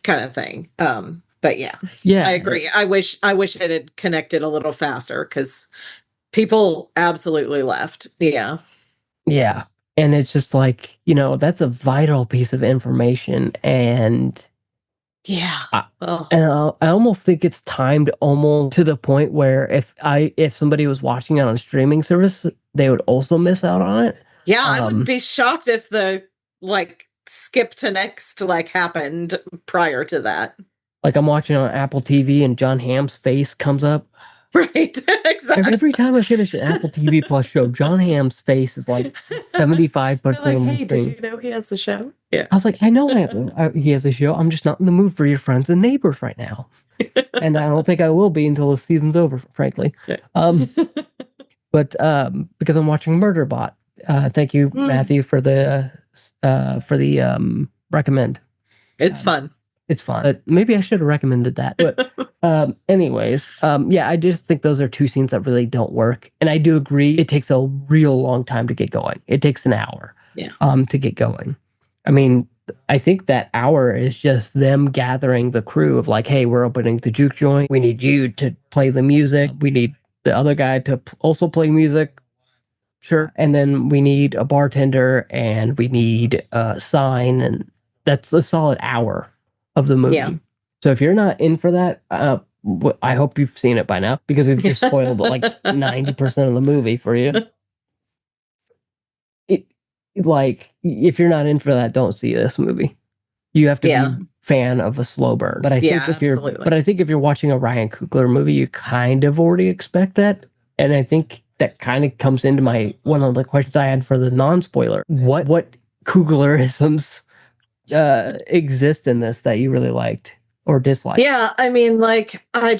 kind of thing. But yeah, I agree. I wish it had connected a little faster because people absolutely left. Yeah. Yeah. And it's just like, that's a vital piece of information. And yeah. And I almost think it's timed almost to the point where if somebody was watching it on a streaming service, they would also miss out on it. Yeah, I wouldn't be shocked if the like skip to next like happened prior to that. Like I'm watching on Apple TV and John Hamm's face comes up. Right, exactly. Every time I finish an Apple TV Plus show, John Hamm's face is like 75%. Like, hey, did you know he has the show? Yeah. I was like, I know he has a show. I'm just not in the mood for your friends and neighbors right now. And I don't think I will be until the season's over, frankly. But because I'm watching Murderbot. Thank you, Matthew, for the recommend. It's fun. It's fun. But maybe I should have recommended that. But anyways, yeah, I just think those are two scenes that really don't work. And I do agree it takes a real long time to get going. It takes an hour to get going. I mean, I think that hour is just them gathering the crew of like, hey, we're opening the juke joint. We need you to play the music. We need the other guy to also play music. Sure. And then we need a bartender and we need a sign. And that's a solid hour of the movie. Yeah. So if you're not in for that, I hope you've seen it by now because we've just spoiled like 90% of the movie for you. Like, if you're not in for that, don't see this movie. You have to be a fan of a slow burn. But I think if you're watching a Ryan Coogler movie, you kind of already expect that. And I think that kind of comes into one of the questions I had for the non-spoiler. What Cooglerisms exist in this that you really liked or disliked? Yeah, I mean, like, I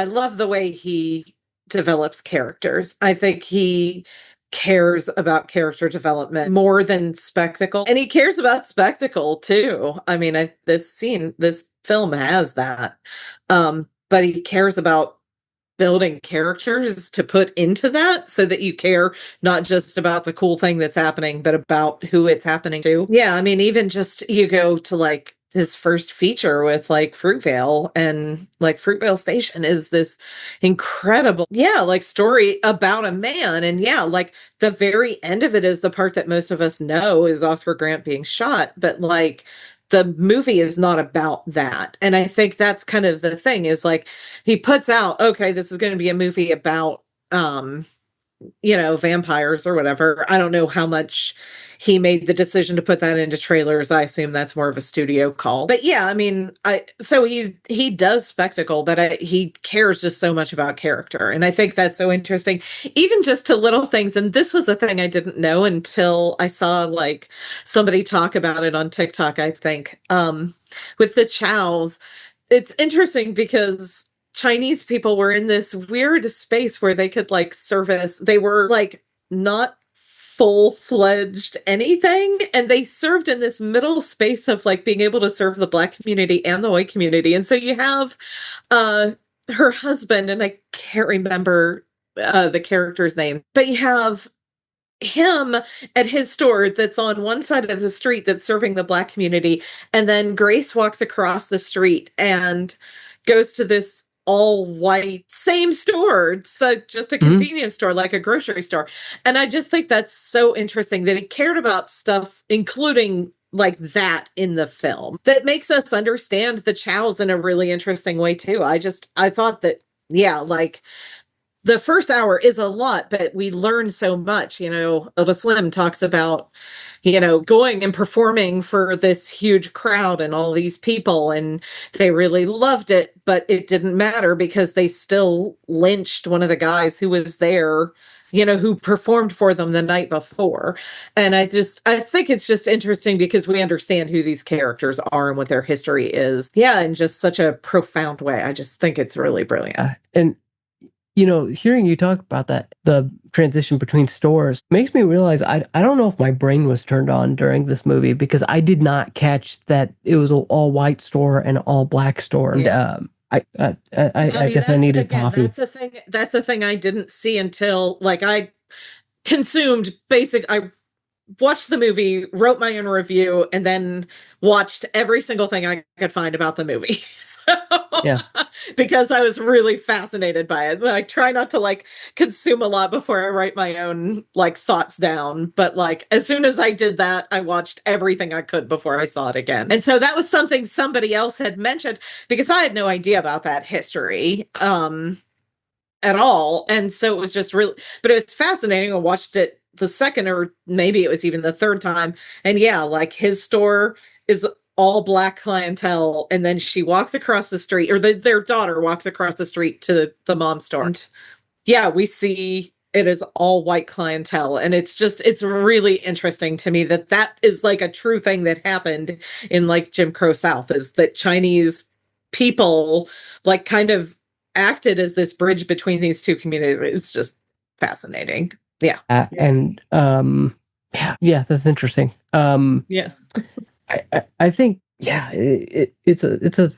love the way he develops characters. I think he cares about character development more than spectacle. And he cares about spectacle too. I mean, this film has that. But he cares about building characters to put into that so that you care not just about the cool thing that's happening, but about who it's happening to. Yeah, I mean, even just you go to like his first feature with like Fruitvale, and like Fruitvale Station is this incredible, like story about a man. And like the very end of it is the part that most of us know is Oscar Grant being shot. But like the movie is not about that. And I think that's kind of the thing is like he puts out, okay, this is going to be a movie about, vampires or whatever. I don't know how much he made the decision to put that into trailers. I assume that's more of a studio call. But yeah, I mean, so he does spectacle, but he cares just so much about character. And I think that's so interesting, even just to little things. And this was a thing I didn't know until I saw like somebody talk about it on TikTok, I think, with the chows. It's interesting because Chinese people were in this weird space where they could like they were like not full-fledged anything, and they served in this middle space of like being able to serve the Black community and the white community. And so you have her husband, and I can't remember the character's name, but you have him at his store that's on one side of the street that's serving the Black community, and then Grace walks across the street and goes to this all white same store, so just a convenience store, like a grocery store. And I just think that's so interesting that he cared about stuff including like that in the film that makes us understand the chows in a really interesting way too. I thought that like the first hour is a lot, but we learn so much. Oda Slim talks about, going and performing for this huge crowd and all these people, and they really loved it, but it didn't matter because they still lynched one of the guys who was there, who performed for them the night before. And I think it's just interesting because we understand who these characters are and what their history is. Yeah, in just such a profound way. I just think it's really brilliant. And hearing you talk about that, the transition between stores makes me realize I don't know if my brain was turned on during this movie, because I did not catch that it was an all white store and all black store. Yeah. I guess I needed coffee. That's the thing I didn't see until I watched the movie, wrote my own review, and then watched every single thing I could find about the movie. So, yeah, because I was really fascinated by it. I try not to consume a lot before I write my own thoughts down. But as soon as I did that, I watched everything I could before I saw it again. And so that was something somebody else had mentioned, because I had no idea about that history at all. And so it was just really, but it was fascinating. I watched it the second, or maybe it was even the third time. And yeah, his store is all black clientele. And then she walks across the street, or their daughter walks across the street to the mom's store. And yeah, we see it is all white clientele. And it's really interesting to me that is a true thing that happened in Jim Crow South, is that Chinese people kind of acted as this bridge between these two communities. It's just fascinating. Yeah. And yeah, that's interesting. Yeah. I think, yeah, it's a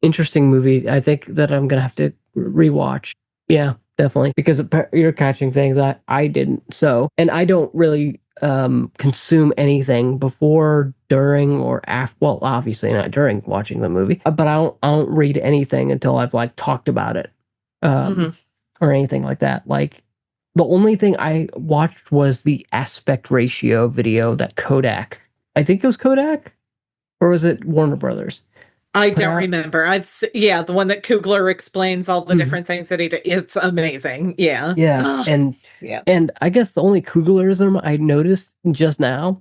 interesting movie. I think that I'm gonna have to rewatch. Yeah, definitely, because you're catching things I didn't. So, and I don't really consume anything before, during, or after. Well, obviously not during watching the movie, but I don't read anything until I've talked about it, or anything like that. The only thing I watched was the aspect ratio video that Kodak, I think it was Kodak, or was it Warner Brothers? I don't remember. The one that Coogler explains all the different things that he did. It's amazing. Yeah. Yeah. And I guess the only Cooglerism I noticed just now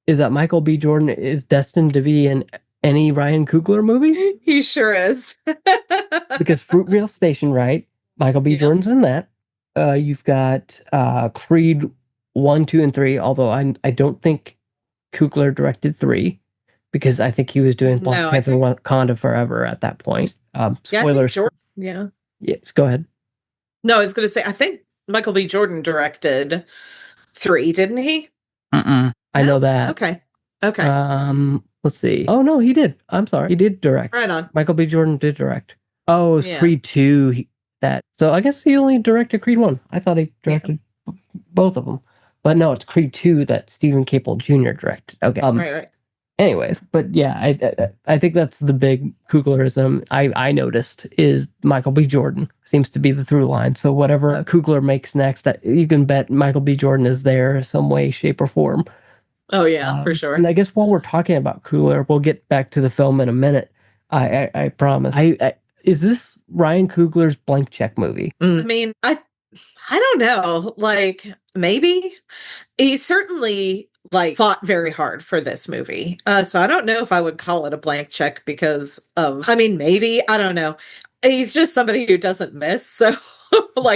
is that Michael B. Jordan is destined to be in any Ryan Coogler movie. He sure is. Because Fruitvale Station, right? Michael B. Jordan's in that. You've got Creed 1, 2, and 3, although I don't think Coogler directed 3, because I think he was doing Black Panther Wakanda Forever at that point. Spoilers. Yeah. Yes, go ahead. No, I was going to say, I think Michael B. Jordan directed 3, didn't he? I know that. Okay. Let's see. Oh, no, he did. I'm sorry. He did direct. Right on. Michael B. Jordan did direct. Oh, it was Creed 2. So I guess he only directed Creed 1. I thought he directed both of them. But no, it's Creed 2 that Stephen Caple Jr. directed. Okay. Right. Anyways, but yeah, I think that's the big Cooglerism I noticed, is Michael B. Jordan seems to be the through line. So whatever Coogler makes next, that you can bet Michael B. Jordan is there some way, shape, or form. Oh yeah, for sure. And I guess while we're talking about Coogler, we'll get back to the film in a minute. I promise. Is this Ryan Coogler's blank check movie? I mean, I don't know. Maybe. He certainly fought very hard for this movie. So I don't know if I would call it a blank check because of, maybe, I don't know. He's just somebody who doesn't miss. So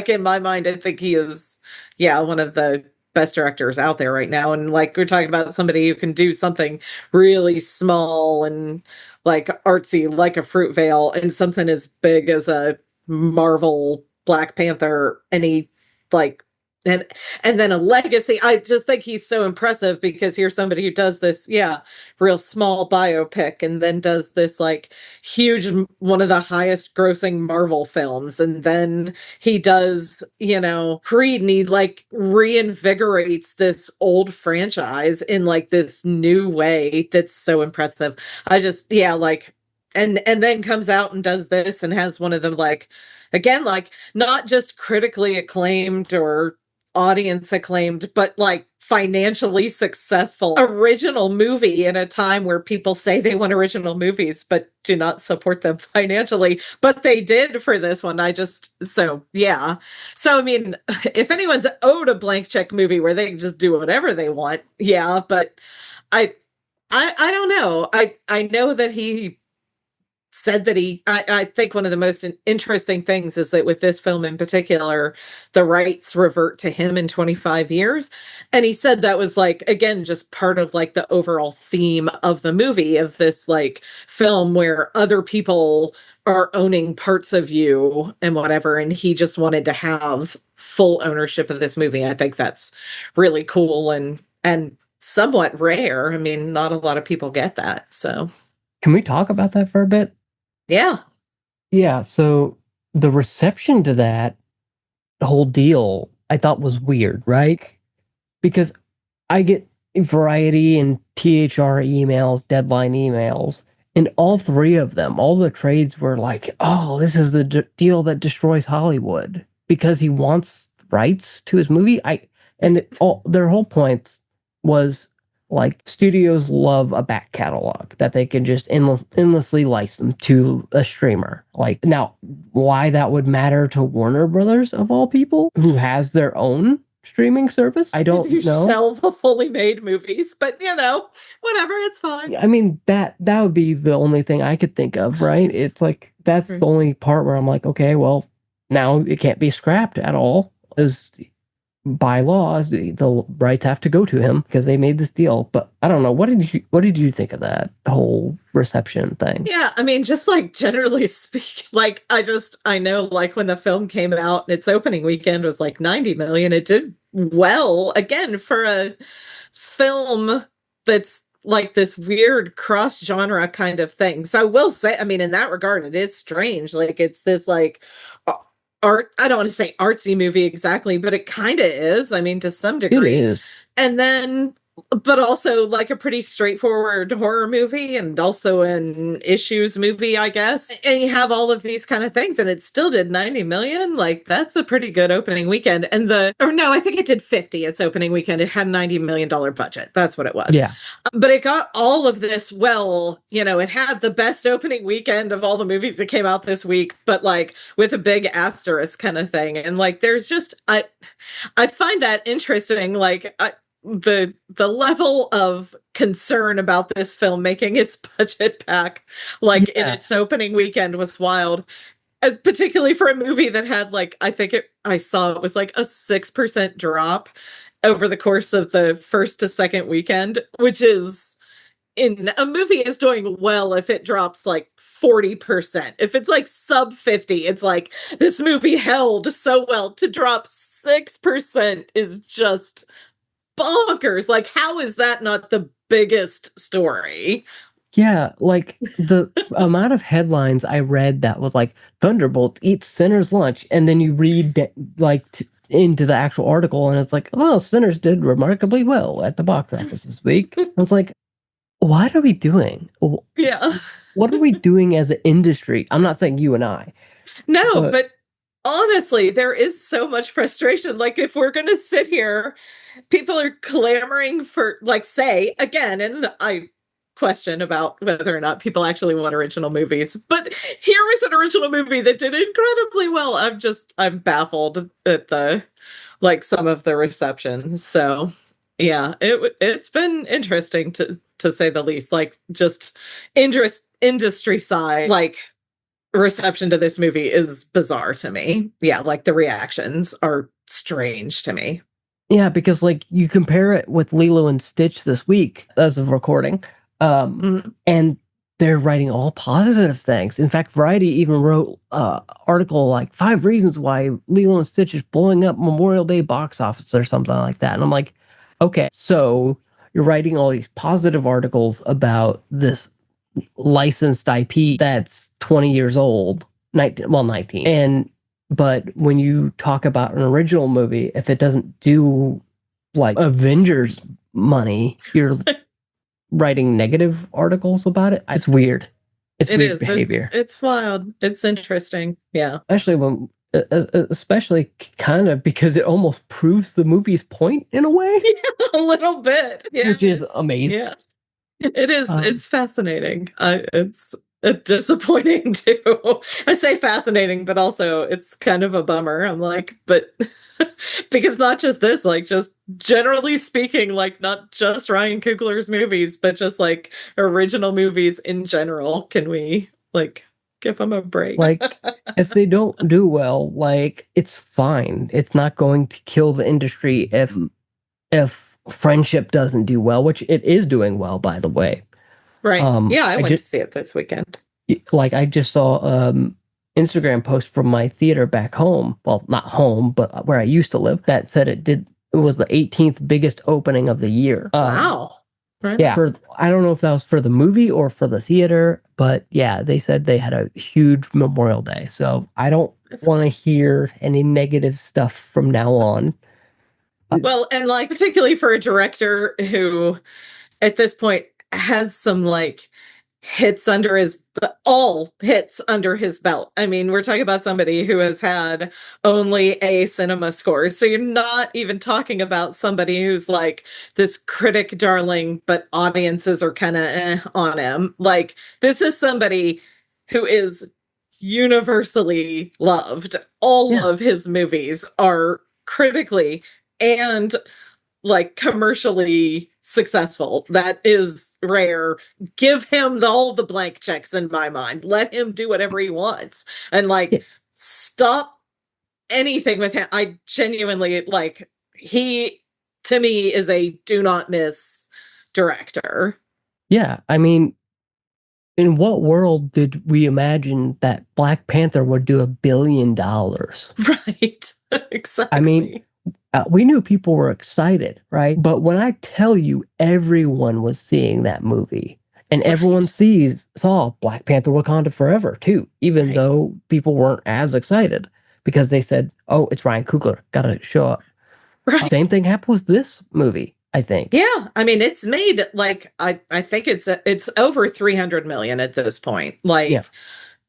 in my mind, I think he is, one of the best directors out there right now. And we're talking about somebody who can do something really small and artsy, like a Fruitvale, and something as big as a Marvel Black Panther, and he and then a legacy. I just think he's so impressive, because here's somebody who does this, real small biopic, and then does this huge, one of the highest grossing Marvel films, and then he does, Creed, and he reinvigorates this old franchise in this new way that's so impressive. I just, and then comes out and does this and has one of them not just critically acclaimed or audience acclaimed, but financially successful original movie in a time where people say they want original movies but do not support them financially, but they did for this one. So yeah. So I mean, if anyone's owed a blank check movie where they can just do whatever they want, yeah, but I I don't know. I know that he said that I think one of the most interesting things is that with this film in particular, the rights revert to him in 25 years. And he said that was like, again, just part of like the overall theme of the movie, of this like film where other people are owning parts of you and whatever. And he just wanted to have full ownership of this movie. I think that's really cool and somewhat rare. I mean, not a lot of people get that. So Can we talk about that for a bit? yeah. Yeah, so the reception to that whole deal I thought was weird, right? Because I get Variety and THR emails, deadline emails, and all three of them, all the trades were like, "Oh, this is the deal that destroys Hollywood," because he wants rights to his movie. Their whole point was like studios love a back catalog that they can just endlessly license to a streamer. Like now, why that would matter to Warner Brothers of all people, who has their own streaming service, I don't know. Shelve of fully made movies, but whatever, it's fine. I mean, that would be the only thing I could think of, right? It's like that's the only part where I'm like, okay, well, now it can't be scrapped at all, because by law the rights have to go to him because they made this deal. But I don't know, what did you think of that whole reception thing? Yeah, I mean, just like generally speaking, like I know like when the film came out, its opening weekend was like 90 million. It did well again for a film that's like this weird cross genre kind of thing. So I will say, I mean, in that regard, it is strange. Like it's this like art, I don't want to say artsy movie exactly, but it kind of is. I mean, to some degree. It is. And then but also like a pretty straightforward horror movie and also an issues movie, I guess. And you have all of these kind of things, and it still did 90 million. Like, that's a pretty good opening weekend. And I think it did 50 its opening weekend. It had $90 million budget. That's what it was. Yeah. But it got all of this. Well, it had the best opening weekend of all the movies that came out this week, but like with a big asterisk kind of thing. And like, there's just, I find that interesting. Like, the level of concern about this film making its budget back in its opening weekend was wild, particularly for a movie that had I saw it was like a 6% drop over the course of the first to second weekend, which is in a movie is doing well if it drops like 40%. If it's like sub 50, it's like this movie held so well. To drop 6% is just bonkers. Like, how is that not the biggest story? Yeah, like the amount of headlines I read that was like Thunderbolt eats Sinner's lunch, and then you read into the actual article, and it's like, oh, Sinners did remarkably well at the box office this week. I was like, what are we doing? Yeah. What are we doing as an industry? I'm not saying you and I. No, but honestly, there is so much frustration. Like, if we're going to sit here, people are clamoring for, say, again, and I question about whether or not people actually want original movies, but here was an original movie that did incredibly well. I'm baffled at some of the reception. So yeah, it's been interesting to say the least. Like, just industry side, reception to this movie is bizarre to me. Yeah, the reactions are strange to me. Yeah, because you compare it with Lilo and Stitch this week as of recording, and they're writing all positive things. In fact, Variety even wrote an article 5 reasons why Lilo and Stitch is blowing up Memorial Day box office or something like that. And I'm like, okay, so you're writing all these positive articles about this licensed IP that's 20 years old, 19. But when you talk about an original movie, if it doesn't do Avengers money, you're writing negative articles about it. It's weird. It's weird behavior. It's wild. It's interesting. Yeah. Especially when especially kind of because it almost proves the movie's point in a way, A little bit. Yeah. which is amazing. Yeah. It is. It's fascinating. It's disappointing too. I say fascinating, but also it's kind of a bummer. I'm like, but because not just this, like just generally speaking, like not just Ryan Coogler's movies, but just like original movies in general. Can we like give them a break? Like, if they don't do well, like it's fine. It's not going to kill the industry if Friendship doesn't do well, which it is doing well, by the way. Right. Yeah, I went to just see it this weekend. like I just saw Instagram post from my theater back home. Well, not home, but where I used to live. That said it was the 18th biggest opening of the year. Wow. Right. Yeah, I don't know if that was for the movie or for the theater, but yeah, they said they had a huge Memorial Day. So I don't want to hear any negative stuff from now on. Well, and like particularly for a director who at this point has some like all hits under his belt. I mean, we're talking about somebody who has had only a cinema score. So you're not even talking about somebody who's like this critic darling, but audiences are kind of on him. Like this is somebody who is universally loved. All of his movies are critically and like commercially successful. That is rare. Give him all the blank checks in my mind. Let him do whatever he wants. And like stop anything with him. I genuinely like he to me is a do not miss director. Yeah, I mean, in what world did we imagine that Black Panther would do $1 billion? Right. Exactly. I mean, we knew people were excited, right? But when I tell you everyone was seeing that movie and everyone saw Black Panther Wakanda Forever too, even though people weren't as excited because they said, oh, it's Ryan Coogler, gotta show up. Right. Same thing happened with this movie, I think. Yeah, I mean it's made like I think it's over 300 million at this point. Like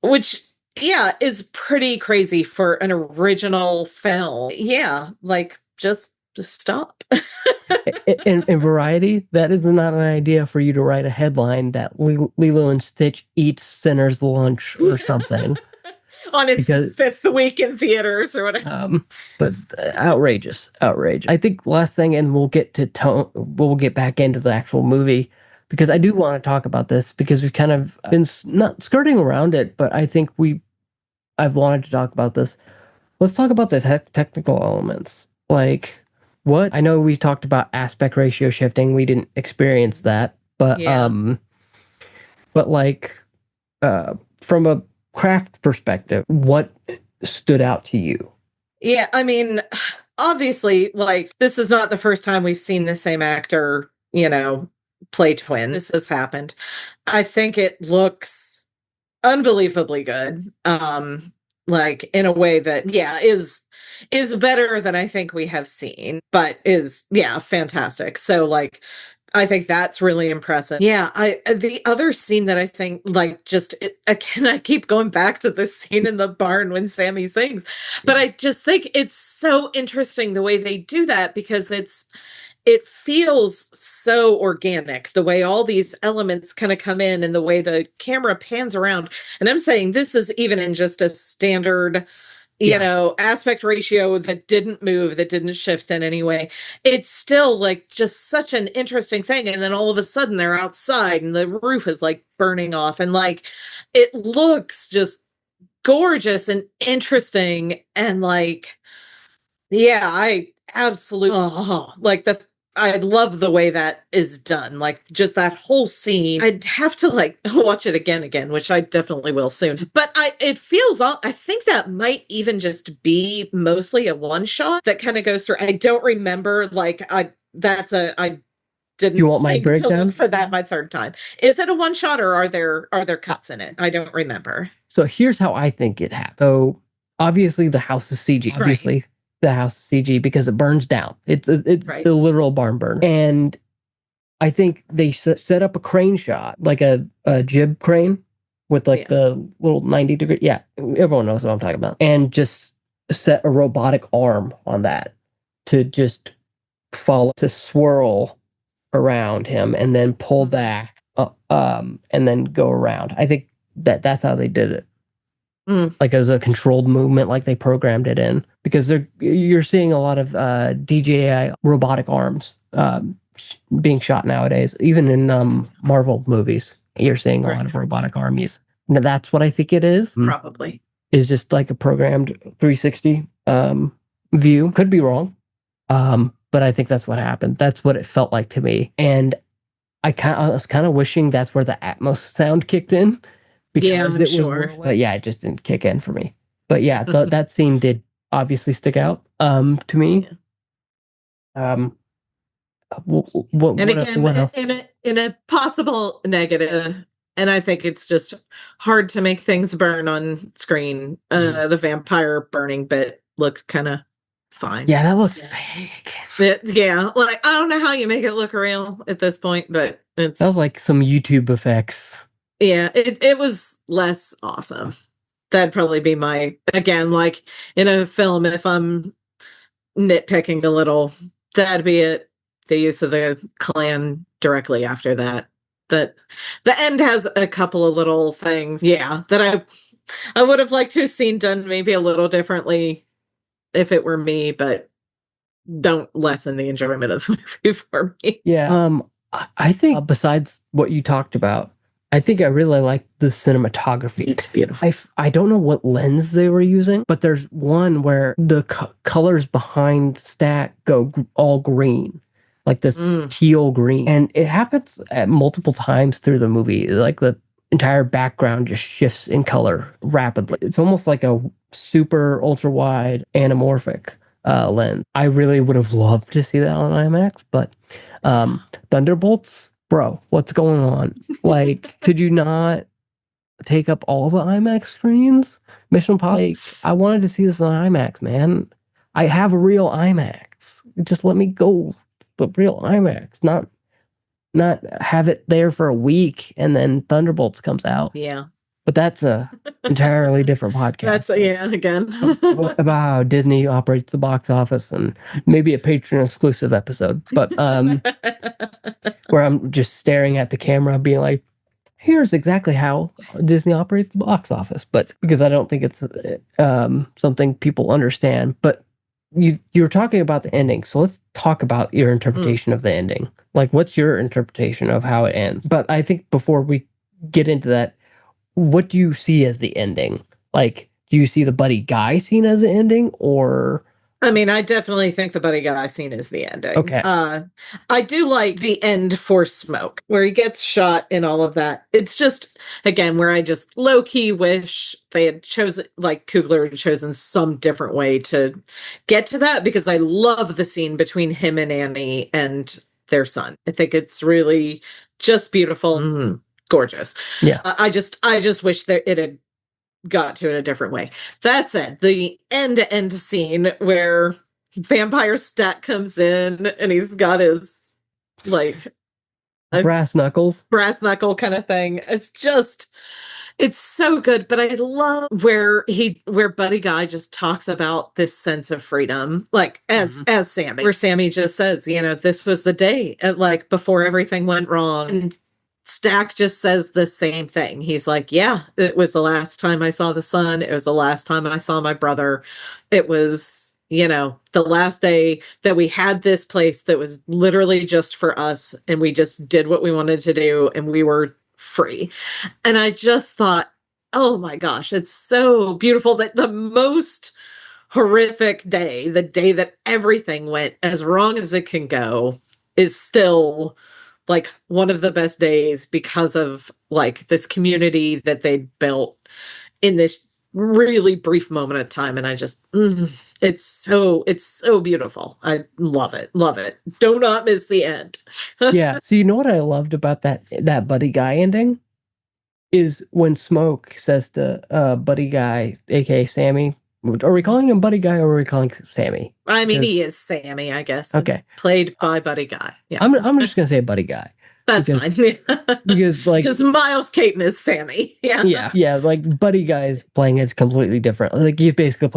which is pretty crazy for an original film. Yeah, like just stop. in Variety, that is not an idea for you to write a headline that Lilo and Stitch eats Sinner's lunch or something. On its fifth week in theaters or whatever. But outrageous. I think last thing, and we'll get back into the actual movie, because I do want to talk about this because we've kind of been not skirting around it, but I think I've wanted to talk about this. Let's talk about the technical elements. Like, what? I know we talked about aspect ratio shifting. We didn't experience that, but like, from a craft perspective, what stood out to you? Yeah, I mean, obviously, like, this is not the first time we've seen the same actor, play twin. This has happened. I think it looks unbelievably good. Like in a way that is better than I think we have seen, but is fantastic. So like I think that's really impressive. Yeah, the other scene that I think like again I keep going back to this scene in the barn when Sammy sings, but I just think it's so interesting the way they do that because it feels so organic, the way all these elements kind of come in and the way the camera pans around. And I'm saying this is even in just a standard, aspect ratio that didn't move, that didn't shift in any way. It's still like just such an interesting thing. And then all of a sudden they're outside and the roof is like burning off. And like, it looks just gorgeous and interesting. And like, I absolutely I love the way that is done. Like just that whole scene. I'd have to like watch it again, which I definitely will soon. But it feels I think that might even just be mostly a one shot that kind of goes through. I don't remember I didn't. You want my breakdown for that my third time? Is it a one shot or are there cuts in it? I don't remember. So here's how I think it happened. So obviously the house is CG. Obviously. The house CG because it burns down. It's the literal barn burn. And I think they set up a crane shot, like a jib crane with like the little 90-degree. Yeah, everyone knows what I'm talking about. And just set a robotic arm on that to just follow, to swirl around him and then pull back, and then go around. I think that's how they did it. Like it was a controlled movement, like they programmed it in, because you're seeing a lot of DJI robotic arms being shot nowadays, even in Marvel movies. You're seeing a lot of robotic armies. Now, that's what I think it is. Probably is just like a programmed 360 view. Could be wrong, but I think that's what happened. That's what it felt like to me, and I was kind of wishing that's where the Atmos sound kicked in. Yeah, I'm sure. But yeah, it just didn't kick in for me. But yeah, that scene did obviously stick out to me. What else? In a possible negative, and I think it's just hard to make things burn on screen. The vampire burning bit looks kind of fine. Yeah, that looks fake. Yeah, like I don't know how you make it look real at this point, but that was like some YouTube effects. Yeah, it was less awesome. That'd probably be my, again, like in a film, if I'm nitpicking a little, that'd be it. The use of the clan directly after that. That the end has a couple of little things, that I would have liked to have seen done maybe a little differently if it were me, but don't lessen the enjoyment of the movie for me. Yeah. I think besides what you talked about, I think I really like the cinematography. It's beautiful. I don't know what lens they were using, but there's one where the colors behind Stack go all green, like this teal green. And it happens at multiple times through the movie. Like the entire background just shifts in color rapidly. It's almost like a super ultra wide anamorphic lens. I really would have loved to see that on IMAX, but Thunderbolts, bro, what's going on? Like, could you not take up all the IMAX screens? Mission Impossible. I wanted to see this on IMAX, man. I have a real IMAX. Just let me go the real IMAX, not have it there for a week and then Thunderbolts comes out. Yeah. But that's a entirely different podcast. Again. About how Disney operates the box office, and maybe a Patreon exclusive episode. But where I'm just staring at the camera being like, here's exactly how Disney operates the box office. But because I don't think it's something people understand. But you're talking about the ending. So let's talk about your interpretation of the ending. Like, what's your interpretation of how it ends? But I think before we get into that, what do you see as the ending? Like, do you see the buddy guy scene as the ending, or? I mean, I definitely think the buddy guy scene is the ending. Okay. I do like the end for Smoke, where he gets shot and all of that. It's just, again, where I just low-key wish they had chosen, like Coogler had chosen some different way to get to that, because I love the scene between him and Annie and their son. I think it's really just beautiful. Gorgeous. Yeah. I just wish that it had got to it a different way. That said, the end scene where Vampire Stat comes in and he's got his like brass knuckle kind of thing. It's so good. But I love where Buddy Guy just talks about this sense of freedom, like as Sammy, where Sammy just says, this was the day, like before everything went wrong. And Stack just says the same thing. He's like, yeah, it was the last time I saw the sun. It was the last time I saw my brother. It was, the last day that we had this place that was literally just for us. And we just did what we wanted to do and we were free. And I just thought, oh my gosh, it's so beautiful that the most horrific day, the day that everything went as wrong as it can go, is still like one of the best days because of like this community that they built in this really brief moment of time. And I just, it's so beautiful. I love it. Love it. Do not miss the end. Yeah. So you know what I loved about that Buddy Guy ending is when Smoke says to Buddy Guy, aka Sammy, are we calling him Buddy Guy or are we calling him Sammy? I mean, he is Sammy, I guess. Okay. Played by Buddy Guy. Yeah. I'm just gonna say Buddy Guy. That's because, fine. because like Because Miles Caton is Sammy. yeah, like Buddy Guy's playing it completely different. Like he's basically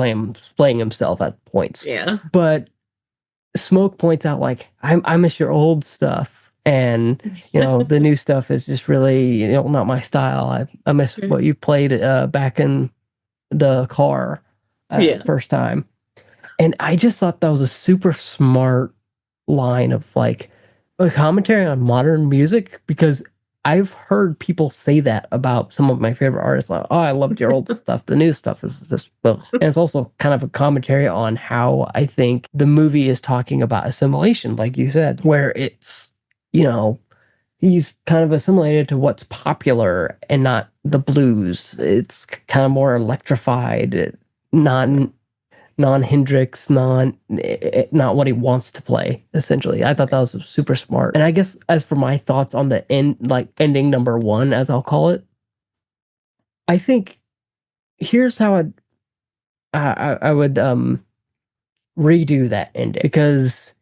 playing himself at points. Yeah. But Smoke points out like I miss your old stuff, and the new stuff is just really not my style. I miss what you played back in the car first time. And I just thought that was a super smart line of like a commentary on modern music, because I've heard people say that about some of my favorite artists. Like, oh, I loved your old stuff. The new stuff is just, ugh. And it's also kind of a commentary on how I think the movie is talking about assimilation, like you said, where it's, he's kind of assimilated to what's popular and not the blues. It's kind of more electrified, non-Hendrix, not what he wants to play, essentially. I thought that was super smart. And I guess as for my thoughts on the ending number one, as I'll call it, I think here's how I would redo that ending, because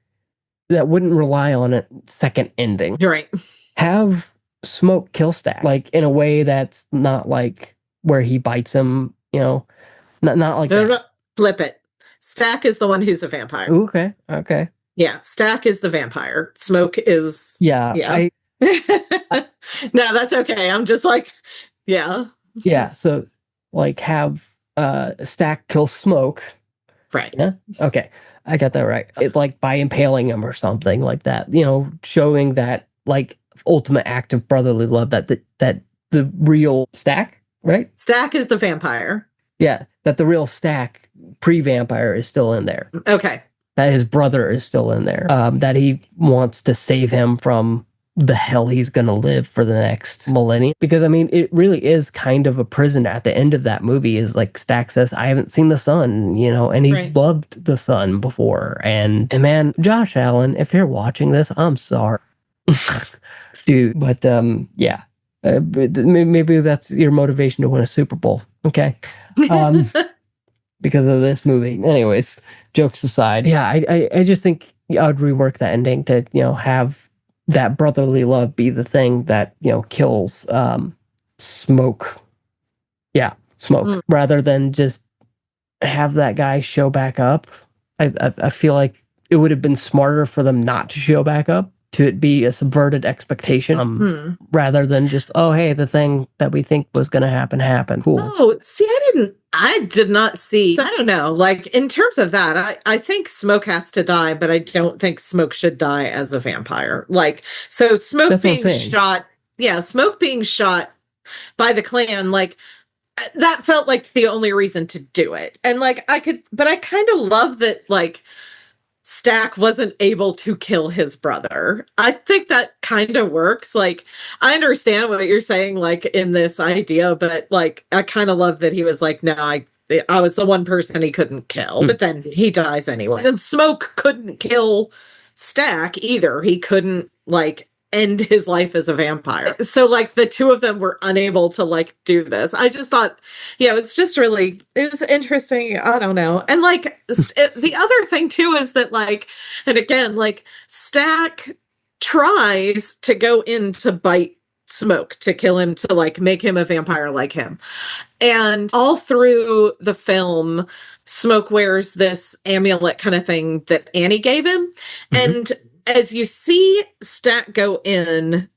that wouldn't rely on a second ending. You're right. Have Smoke kill Stack, like in a way that's not like where he bites him, not like that. Flip it. Stack is the one who's a vampire. Ooh, okay. Yeah, Stack is the vampire. Smoke is... Yeah. No, that's okay. I'm just like, yeah. Yeah, so like have Stack kill Smoke. Right. Yeah. Okay. I got that right. It, like by impaling him or something like that, showing that like ultimate act of brotherly love that the real Stack, right? Stack is the vampire. Yeah, that the real Stack pre-vampire is still in there. Okay. That his brother is still in there. That he wants to save him from the hell he's going to live for the next millennium. Because, I mean, it really is kind of a prison at the end of that movie. Is like Stack says, I haven't seen the sun, and he loved the sun before. And man, Josh Allen, if you're watching this, I'm sorry. Dude, but yeah. Maybe that's your motivation to win a Super Bowl. Okay. Because of this movie. Anyways, jokes aside. Yeah, I just think I would rework that ending to, have that brotherly love be the thing that, kills Smoke. Yeah, Smoke. Rather than just have that guy show back up. I feel like it would have been smarter for them not to show back up, to it be a subverted expectation, rather than just, oh, hey, the thing that we think was going to happen happened. Cool. Oh, see, I did not see, I don't know, like in terms of that, I think Smoke has to die, but I don't think Smoke should die as a vampire. Like, so Smoke being shot, Smoke being shot by the clan, like, that felt like the only reason to do it. And like, but I kind of love that, like, Stack wasn't able to kill his brother. I think that kind of works. Like, I understand what you're saying, like, in this idea, but like, I kind of love that he was like, no, I was the one person he couldn't kill, but then he dies anyway. And Smoke couldn't kill Stack either. He couldn't, like, end his life as a vampire. So like the two of them were unable to like do this. I just thought, it's just really, it was interesting. I don't know. And like the other thing too is that like, and again, like Stack tries to go in to bite Smoke, to kill him, to like make him a vampire like him. And all through the film, Smoke wears this amulet kind of thing that Annie gave him. And as you see Stack go in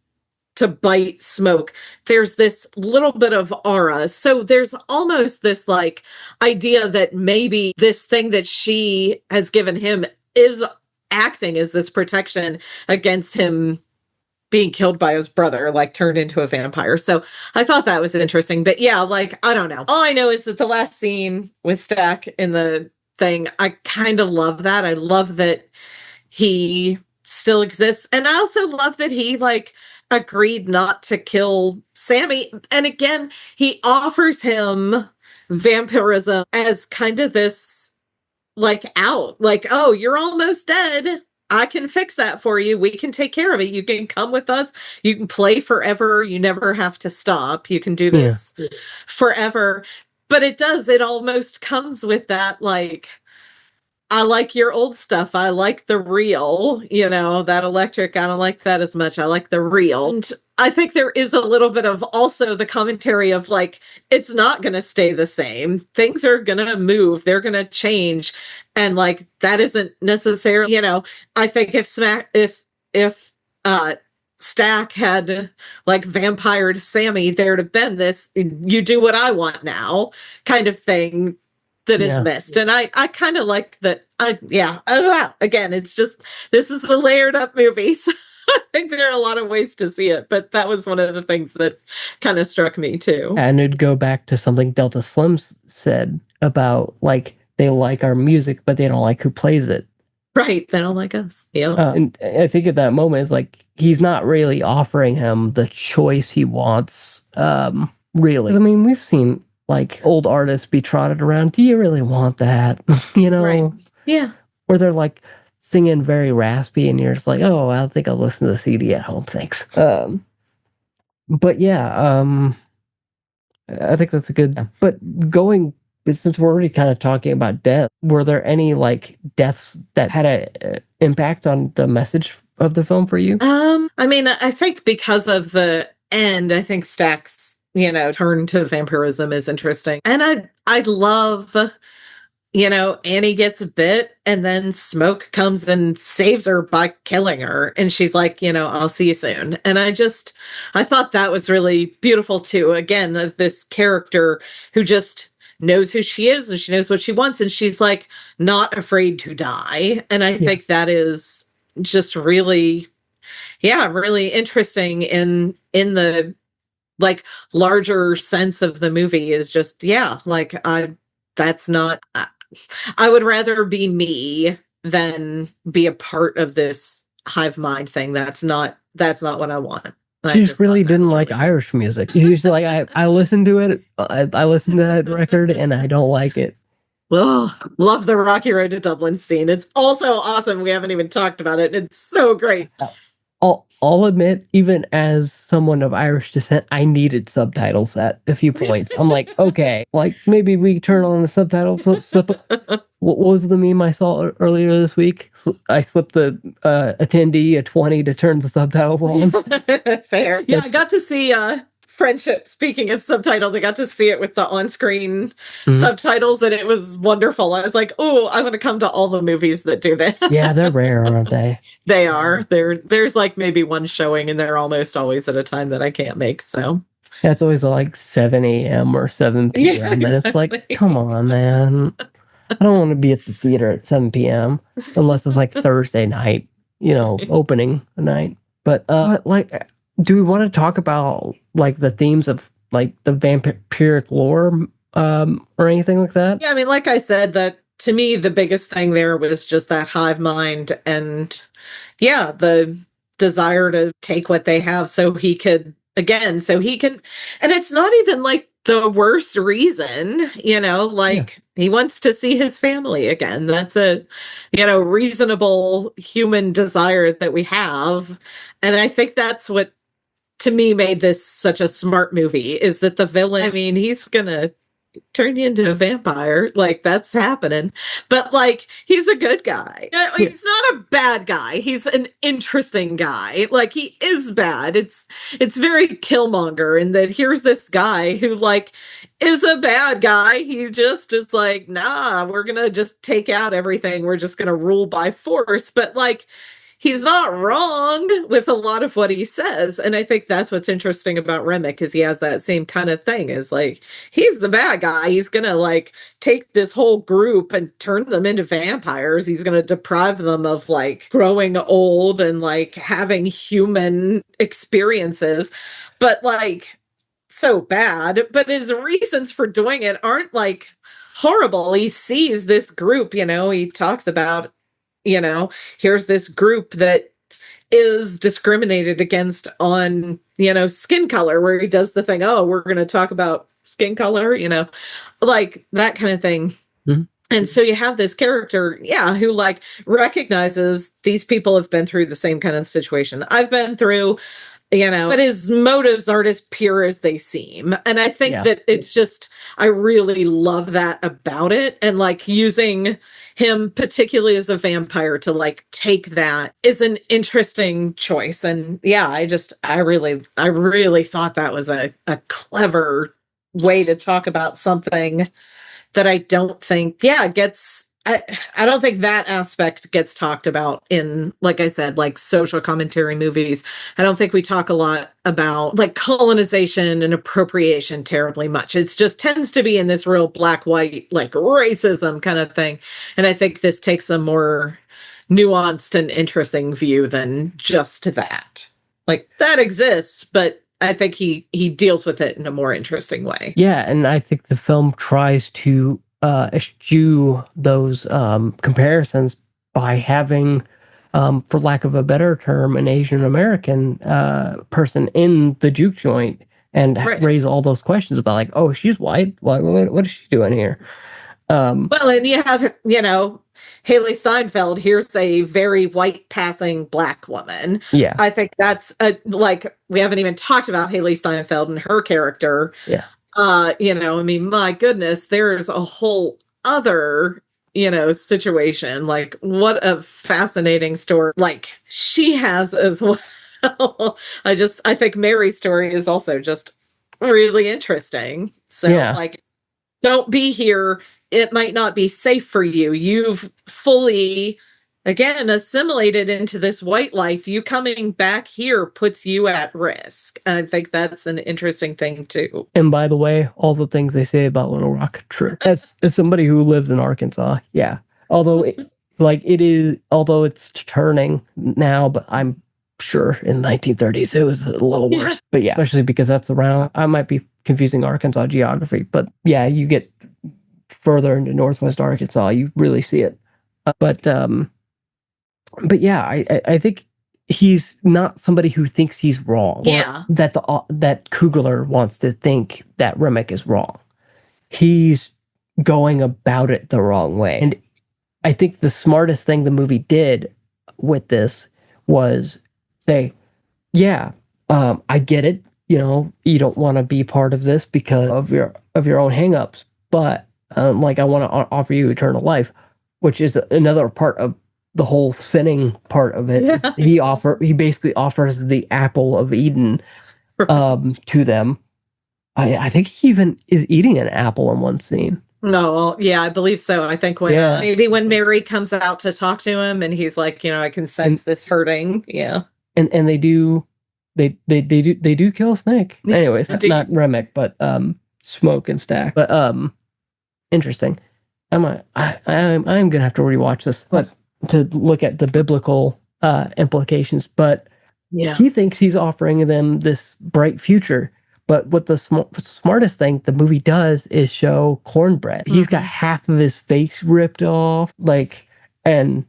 to bite Smoke, there's this little bit of aura. So there's almost this like idea that maybe this thing that she has given him is acting as this protection against him being killed by his brother, like turned into a vampire. So I thought that was interesting. But yeah, like, I don't know. All I know is that the last scene with Stack in the thing, I kind of love that. I love that he still exists. And I also love that he like agreed not to kill Sammy. And again, he offers him vampirism as kind of this like out, like, oh, you're almost dead. I can fix that for you. We can take care of it. You can come with us. You can play forever. You never have to stop. You can do this forever. But it almost comes with that like, I like your old stuff. I like the real, that electric. I don't like that as much. I like the real. And I think there is a little bit of also the commentary of like, it's not going to stay the same. Things are going to move. They're going to change. And like, that isn't necessarily, I think if Stack had like vampired Sammy, there'd have been this, you do what I want now kind of thing that is missed. And I kind of like that. I don't know. Again, it's just, this is a layered up movie. So I think there are a lot of ways to see it, but that was one of the things that kind of struck me too. And it'd go back to something Delta Slims said about like, they like our music, but they don't like who plays it. Right. They don't like us. Yeah. And I think at that moment, it's like, he's not really offering him the choice he wants. Really. I mean, we've seen like old artists be trotted around. Do you really want that? Right. Yeah. Where they're like singing very raspy and you're just like, oh, I think I'll listen to the CD at home. Thanks. But yeah, I think that's a good, but since we're already kind of talking about death, were there any like deaths that had a impact on the message of the film for you? I mean, I think because of the end, I think Stack's, turn to vampirism is interesting. And I love, Annie gets bit and then Smoke comes and saves her by killing her. And she's like, I'll see you soon. And I thought that was really beautiful too. Again, of this character who just knows who she is and she knows what she wants. And she's like, not afraid to die. And I think that is just really, really interesting in the like larger sense of the movie is just, like that's not, I would rather be me than be a part of this hive mind thing. That's not what I want. She just really didn't like Irish music. She's like, I listened to it. I listened to that record and I don't like it. Well, love the Rocky Road to Dublin scene. It's also awesome. We haven't even talked about it. It's so great. I'll admit, even as someone of Irish descent, I needed subtitles at a few points. I'm like, okay, like maybe we turn on the subtitles. What was the meme I saw earlier this week? I slipped the attendee a 20 to turn the subtitles on. Fair. Yeah, I got to see Friendship. Speaking of subtitles, I got to see it with the on-screen subtitles, and it was wonderful. I was like, oh, I want to come to all the movies that do this. Yeah, they're rare, aren't they? They are. There's like maybe one showing, and they're almost always at a time that I can't make. So yeah, it's always like 7 a.m. or 7 p.m. Yeah, exactly. And it's like, come on, man. I don't want to be at the theater at 7 p.m. unless it's like Thursday night, opening night. But like, do we want to talk about like the themes of like the vampiric lore or anything like that? Yeah, I mean, like I said, that to me, the biggest thing there was just that hive mind and the desire to take what they have so he can, and it's not even like the worst reason, he wants to see his family again. That's a, reasonable human desire that we have. And I think that's what, to me, made this such a smart movie, is that the villain, I mean, he's gonna turn you into a vampire. Like, that's happening. But, like, he's a good guy. He's not a bad guy. He's an interesting guy. Like, he is bad. It's very Killmonger in that here's this guy who, like, is a bad guy. He just is like, nah, we're gonna just take out everything. We're just gonna rule by force. But, like, he's not wrong with a lot of what he says. And I think that's what's interesting about Remick, is he has that same kind of thing, is like, he's the bad guy. He's going to like take this whole group and turn them into vampires. He's going to deprive them of like growing old and like having human experiences. But like, so bad. But his reasons for doing it aren't like horrible. He sees this group, he talks about, here's this group that is discriminated against on, skin color, where he does the thing, oh, we're going to talk about skin color, like that kind of thing. Mm-hmm. And so you have this character, who like recognizes these people have been through the same kind of situation I've been through. but his motives aren't as pure as they seem. And I think Yeah. that it's just, I really love that about it. And like using him, particularly as a vampire, to like take that is an interesting choice. And yeah, I really thought that was a clever way to talk about something that I don't think, gets, I don't think that aspect gets talked about in, like I said, like social commentary movies. I don't think we talk a lot about like colonization and appropriation terribly much. It just tends to be in this real black, white, like racism kind of thing. And I think this takes a more nuanced and interesting view than just that. Like that exists, but I think he deals with it in a more interesting way. Yeah, and I think the film tries to eschew those comparisons by having, for lack of a better term, an Asian American person in the juke joint and raise all those questions about like, oh, she's white. What is she doing here? Well, and you have, Haley Steinfeld, here's a very white passing black woman. Yeah. I think that's like, we haven't even talked about Haley Steinfeld and her character. Yeah. I mean, my goodness, there's a whole other, situation. Like, what a fascinating story. Like, she has as well. I think Mary's story is also just really interesting. So, like, don't be here. It might not be safe for you. You've fully, again, assimilated into this white life. You coming back here puts you at risk. I think that's an interesting thing too. And by the way, all the things they say about Little Rock, true. As somebody who lives in Arkansas, yeah. Although although it's turning now, but I'm sure in the 1930s it was a little worse. But yeah, especially because that's around, I might be confusing Arkansas geography, but yeah, you get further into Northwest Arkansas, you really see it. But yeah, I think he's not somebody who thinks he's wrong. Yeah. That Coogler wants to think that Remick is wrong. He's going about it the wrong way. And I think the smartest thing the movie did with this was say, yeah, I get it. You don't want to be part of this because of your own hangups, but like I want to offer you eternal life, which is another part of the whole sinning part of it. Yeah. He basically offers the apple of Eden to them. I think he even is eating an apple in one scene. No, yeah, I believe so. I think maybe when Mary comes out to talk to him and he's like, I can sense this hurting. Yeah. And they do kill a snake. Anyways, not Remick, but Smoke and Stack. But interesting. I'm gonna have to rewatch this, but to look at the biblical implications. But he thinks he's offering them this bright future. But what the smartest thing the movie does is show cornbread. Mm-hmm. He's got half of his face ripped off, and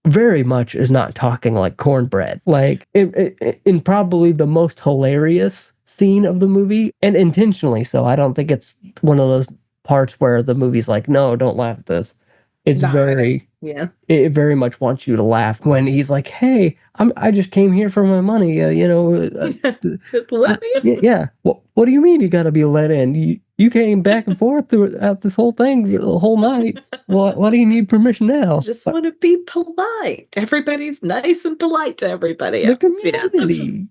very much is not talking like cornbread. Like in probably the most hilarious scene of the movie, and intentionally so. I don't think it's one of those parts where the movie's like, no, don't laugh at this. It's it very much wants you to laugh when he's like, hey, I just came here for my money, just let me in. Yeah. What do you mean you got to be let in? You came back and forth throughout this whole thing the whole night. Why do you need permission now? I just want to be polite. Everybody's nice and polite to everybody else. The community.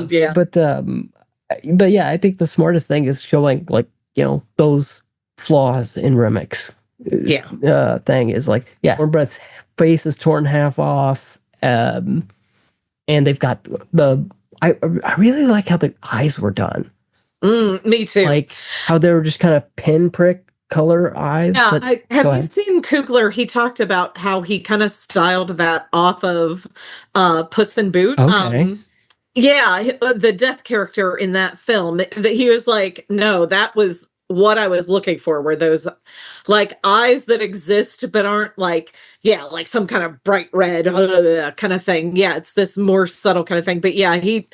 Yeah. But yeah, I think the smartest thing is showing those flaws in Remick's thing is like, Cornbread's face is torn half off, and they've got I really like how the eyes were done. Me too. Like how they were just kind of pinprick color eyes. Yeah, have you seen Coogler? He talked about how he kind of styled that off of Puss in Boot. Okay. The death character in that film, he was like, no, that was what I was looking for, were those like eyes that exist but aren't like some kind of bright red kind of thing. Yeah, it's this more subtle kind of thing. But yeah, he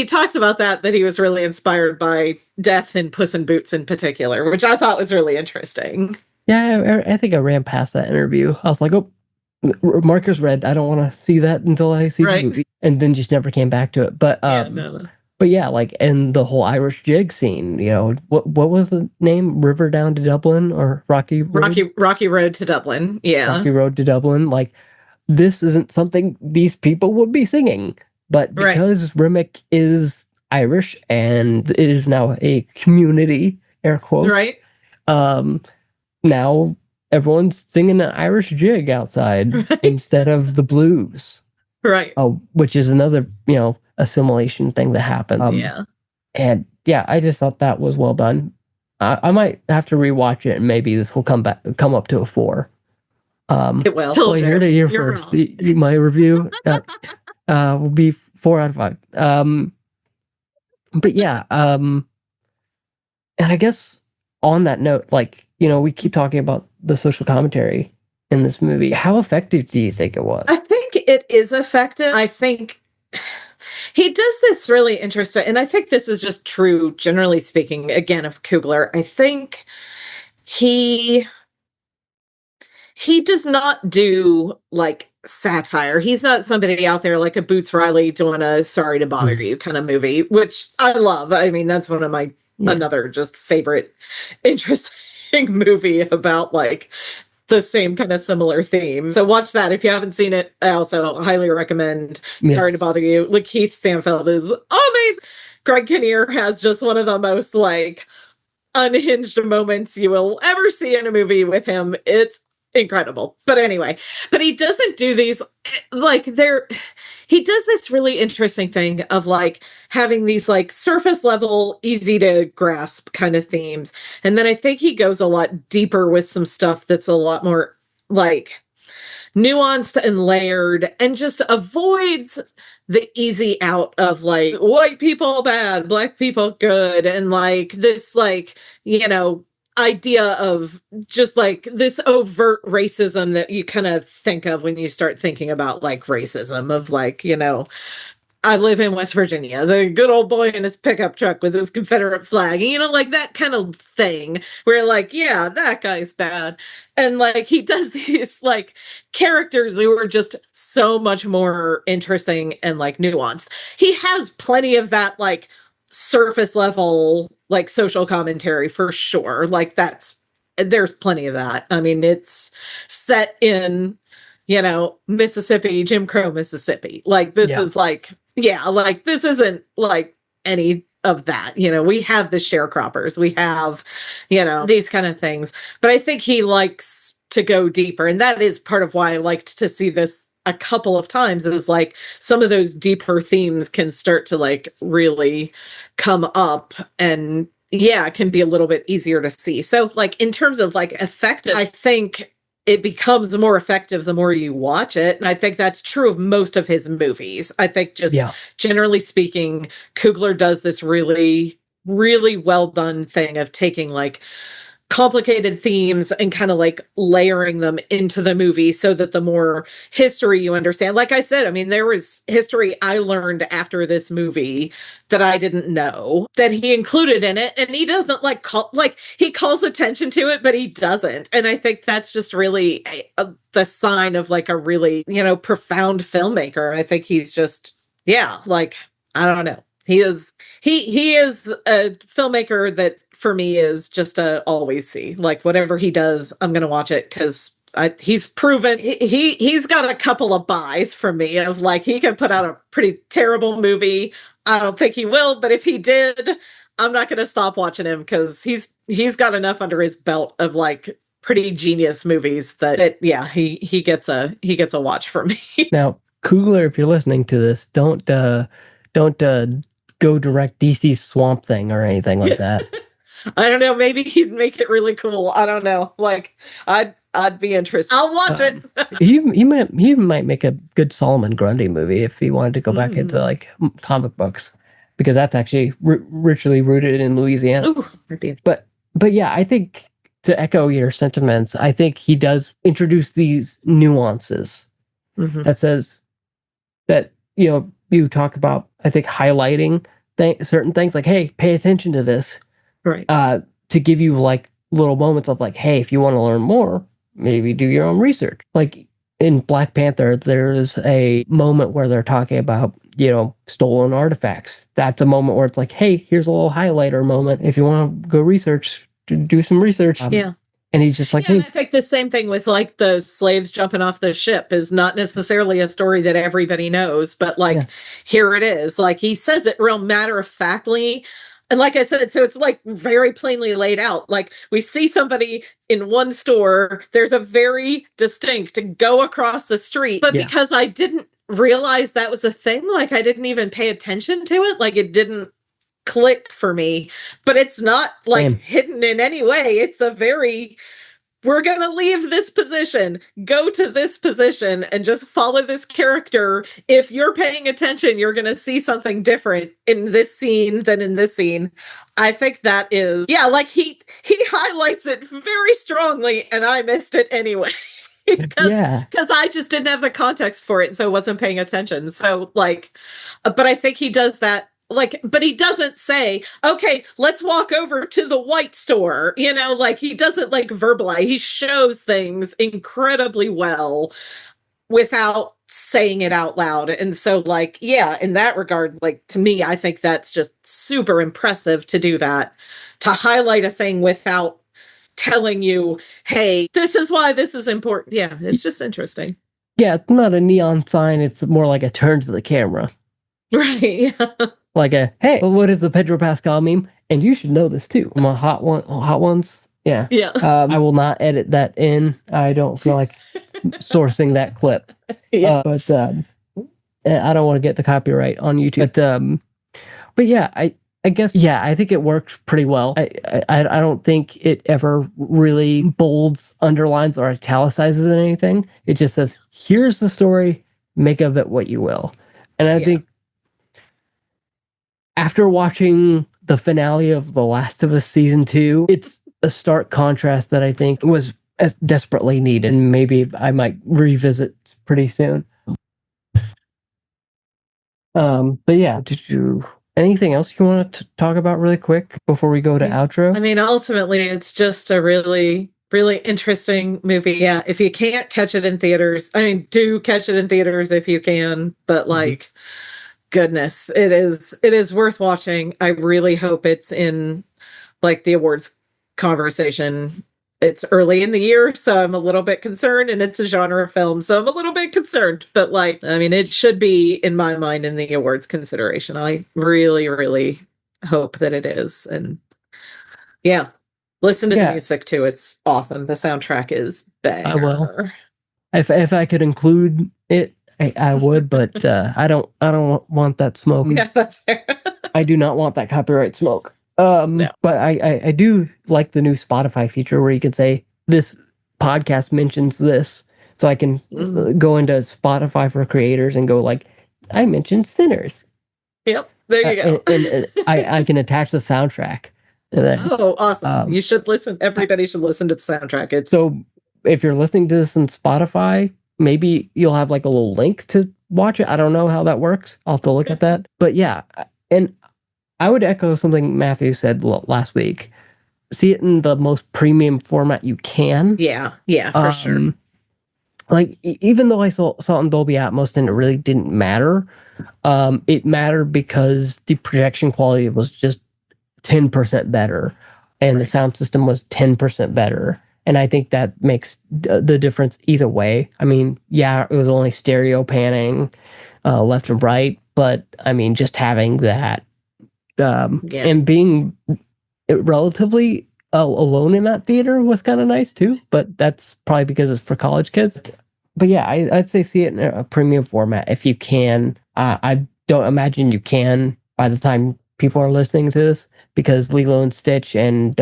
talks about that he was really inspired by death in Puss in Boots in particular, which I thought was really interesting. Yeah, I think I ran past that interview. I was like, oh, Marcus read, I don't want to see that until I see the movie, and then just never came back to it. But but yeah, like, and the whole Irish jig scene, you know, what was the name? River Down to Dublin, or Rocky Road? Rocky Road to Dublin. Yeah. Rocky Road to Dublin. Like, this isn't something these people would be singing. But because Remick is Irish and it is now a community, air quotes, now everyone's singing an Irish jig outside instead of the blues. Which is another, you know, assimilation thing that happened. And yeah, I just thought that was well done. I might have to rewatch it, and maybe this will come up to a 4. It will. Well, you heard it here first. My review will be 4 out of 5. But yeah, and I guess on that note, like, you know, we keep talking about the social commentary in this movie. How effective do you think it was? I think it is effective. I think he does this really interesting, and I think this is just true, generally speaking, again, of Coogler. I think he does not do like satire. He's not somebody out there like a Boots Riley doing a Sorry to Bother You kind of movie, which I love. I mean, that's one of my another just favorite interesting movie about like the same kind of similar theme. So watch that if you haven't seen it. I also highly recommend Sorry to Bother You. Lakeith Stanfield is amazing. Greg Kinnear has just one of the most like unhinged moments you will ever see in a movie with him. It's incredible. But anyway, but he doesn't do these like he does this really interesting thing of like having these like surface level, easy to grasp kind of themes. And then I think he goes a lot deeper with some stuff that's a lot more like nuanced and layered, and just avoids the easy out of like white people bad, black people good, and like this like, you know, idea of just like this overt racism that you kind of think of when you start thinking about like racism of like, you know, I live in West Virginia, the good old boy in his pickup truck with his Confederate flag, you know, like that kind of thing where like, yeah, that guy's bad. And like, he does these like characters who are just so much more interesting and like nuanced. He has plenty of that like surface level, like social commentary for sure. Like there's plenty of that. I mean, it's set in, you know, Mississippi, Jim Crow, Mississippi. Like this is like, like this isn't like any of that. You know, we have the sharecroppers, we have, you know, these kind of things. But I think he likes to go deeper. And that is part of why I liked to see this a couple of times, is like some of those deeper themes can start to like really come up, and it can be a little bit easier to see. So like in terms of like effective, I think it becomes more effective the more you watch it. And I think that's true of most of his movies. I think just generally speaking, Coogler does this really, really well done thing of taking like complicated themes and kind of like layering them into the movie so that the more history you understand. Like I said, I mean, there was history I learned after this movie that I didn't know that he included in it. And he doesn't like he calls attention to it, but he doesn't. And I think that's just really the sign of like a really, you know, profound filmmaker. I think he's just, like, I don't know. He is a filmmaker that for me is just a always see. Like whatever he does, I'm going to watch it because he's proven he's got a couple of buys for me of like, he can put out a pretty terrible movie. I don't think he will, but if he did, I'm not going to stop watching him because he's got enough under his belt of like pretty genius movies that he gets a watch for me. Now, Coogler, if you're listening to this, don't go direct DC Swamp Thing or anything like that. I don't know. Maybe he'd make it really cool. I don't know. Like, I'd be interested. I'll watch it. he might make a good Solomon Grundy movie if he wanted to go back into like comic books, because that's actually richly rooted in Louisiana. Ooh, but yeah, I think to echo your sentiments, I think he does introduce these nuances that says that, you know, you talk about, I think, highlighting certain things like, hey, pay attention to this. Right. To give you like little moments of like, hey, if you want to learn more, maybe do your own research. Like in Black Panther, there's a moment where they're talking about, stolen artifacts. That's a moment where it's like, hey, here's a little highlighter moment. If you want to go research, do some research. Yeah. And he's just like, Yeah, hey. and I think the same thing with like the slaves jumping off the ship is not necessarily a story that everybody knows, but like here it is. Like he says it real matter of factly. And like I said, so it's like very plainly laid out. Like we see somebody in one store, there's a very distinct go across the street. But because I didn't realize that was a thing, like I didn't even pay attention to it, like it didn't click for me. But it's not like hidden in any way. It's a very, we're going to leave this position, go to this position, and just follow this character. If you're paying attention, you're going to see something different in this scene than in this scene. I think that is, like he highlights it very strongly, and I missed it anyway. Because I just didn't have the context for it, so I wasn't paying attention. So, like, but I think he does that. Like, but he doesn't say, okay, let's walk over to the white store. Like he doesn't like verbalize. He shows things incredibly well without saying it out loud. And so like, in that regard, like to me, I think that's just super impressive to do that, to highlight a thing without telling you, hey, this is why this is important. Yeah, it's just interesting. Yeah, it's not a neon sign. It's more like a turn to the camera. Right, yeah. Like hey, what is the Pedro Pascal meme? And you should know this too. I'm a hot ones. Yeah. Yeah. I will not edit that in. I don't feel like sourcing that clip. Yeah. But I don't want to get the copyright on YouTube. But yeah, I guess, I think it works pretty well. I don't think it ever really bolds, underlines, or italicizes anything. It just says, here's the story, make of it what you will. And I think after watching the finale of The Last of Us Season 2, it's a stark contrast that I think was desperately needed. And maybe I might revisit pretty soon. But yeah, anything else you want to talk about really quick before we go to outro? I mean, ultimately, it's just a really, really interesting movie. Yeah, if you can't catch it in theaters, I mean, do catch it in theaters if you can. But like, goodness, it is worth watching. I really hope it's in like the awards conversation. It's early in the year, so I'm a little bit concerned, and it's a genre film, so I'm a little bit concerned. But like, I mean, it should be in my mind in the awards consideration. I really, really hope that it is. And listen to the music too. It's awesome. The soundtrack is banger. I will. If I could include it, I would, but I don't want that smoke. Yeah, that's fair. I do not want that copyright smoke. No. But I do like the new Spotify feature where you can say this podcast mentions this, so I can go into Spotify for creators and go like, I mentioned Sinners. Yep, there you go. And I can attach the soundtrack. Then, awesome! You should listen. Everybody should listen to the soundtrack. So if you're listening to this on Spotify, maybe you'll have like a little link to watch it. I don't know how that works. I'll have to look at that. But yeah, and I would echo something Matthew said last week. See it in the most premium format you can. Yeah, for sure. Like, even though I saw it in Dolby Atmos and it really didn't matter, it mattered because the projection quality was just 10% better, and the sound system was 10% better. And I think that makes the difference either way. I mean, it was only stereo panning left and right, but I mean, just having that and being relatively alone in that theater was kind of nice too. But that's probably because it's for college kids. But yeah, I'd say see it in a premium format if you can. I don't imagine you can by the time people are listening to this, because Lilo and Stitch and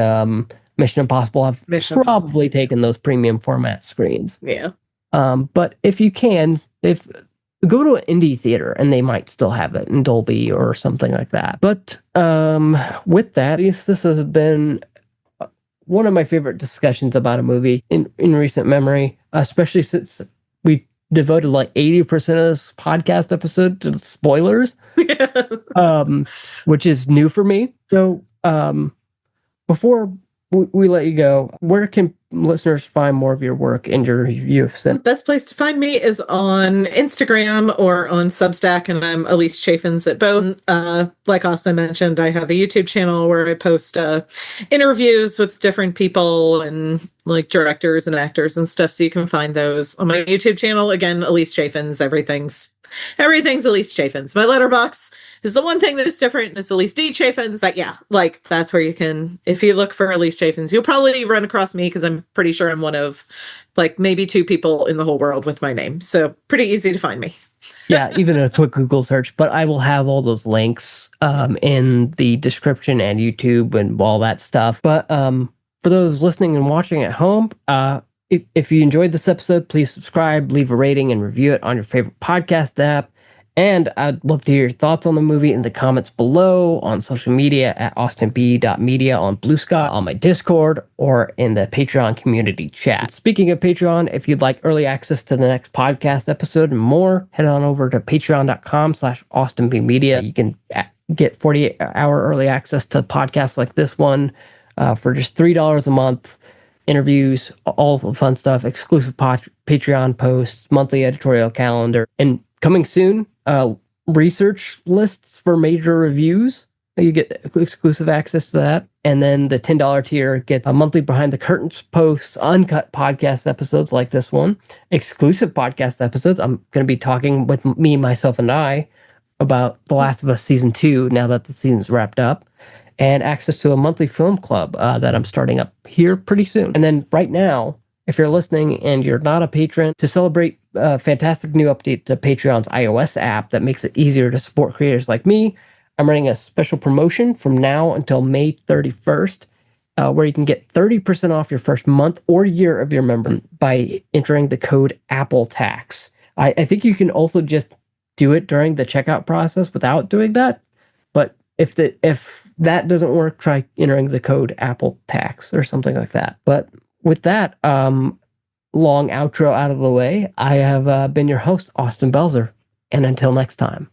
Mission Impossible have probably taken those premium format screens. Yeah. But if you can, go to an indie theater and they might still have it in Dolby or something like that. But with that, this has been one of my favorite discussions about a movie in recent memory, especially since we devoted like 80% of this podcast episode to spoilers, which is new for me. So before we let you go, where can listeners find more of your work and your review of cinema? The best place to find me is on Instagram or on Substack, and I'm Alise Chaffins at both. Like Austin mentioned, I have a YouTube channel where I post interviews with different people and like directors and actors and stuff, so you can find those on my YouTube channel. Again, Alise Chaffins, everything's Alise Chaffins. My letterbox is the one thing that's different, and it's Alise D. Chaffins. But yeah, like that's where you can, if you look for Alise Chaffins, you'll probably run across me because I'm pretty sure I'm one of like maybe 2 people in the whole world with my name. So pretty easy to find me. Yeah, even a quick Google search. But I will have all those links in the description and YouTube and all that stuff. But for those listening and watching at home, if you enjoyed this episode, please subscribe, leave a rating, and review it on your favorite podcast app. And I'd love to hear your thoughts on the movie in the comments below, on social media at austinb.media, on Blue Sky, on my Discord, or in the Patreon community chat. Speaking of Patreon, if you'd like early access to the next podcast episode and more, head on over to patreon.com/austinbmedia. You can get 48-hour early access to podcasts like this one for just $3 a month. Interviews, all the fun stuff, exclusive Patreon posts, monthly editorial calendar, and coming soon, research lists for major reviews. You get exclusive access to that. And then the $10 tier gets a monthly behind the curtains posts, uncut podcast episodes like this one, exclusive podcast episodes. I'm going to be talking with me, myself, and I about The Last of Us Season 2 now that the season's wrapped up, and access to a monthly film club that I'm starting up here pretty soon. And then right now, if you're listening and you're not a patron, to celebrate a fantastic new update to Patreon's iOS app that makes it easier to support creators like me, I'm running a special promotion from now until May 31st, where you can get 30% off your first month or year of your membership by entering the code AppleTax. I think you can also just do it during the checkout process without doing that. But if that doesn't work, try entering the code AppleTax or something like that. But with that long outro out of the way, I have been your host, Austin Belzer. And until next time.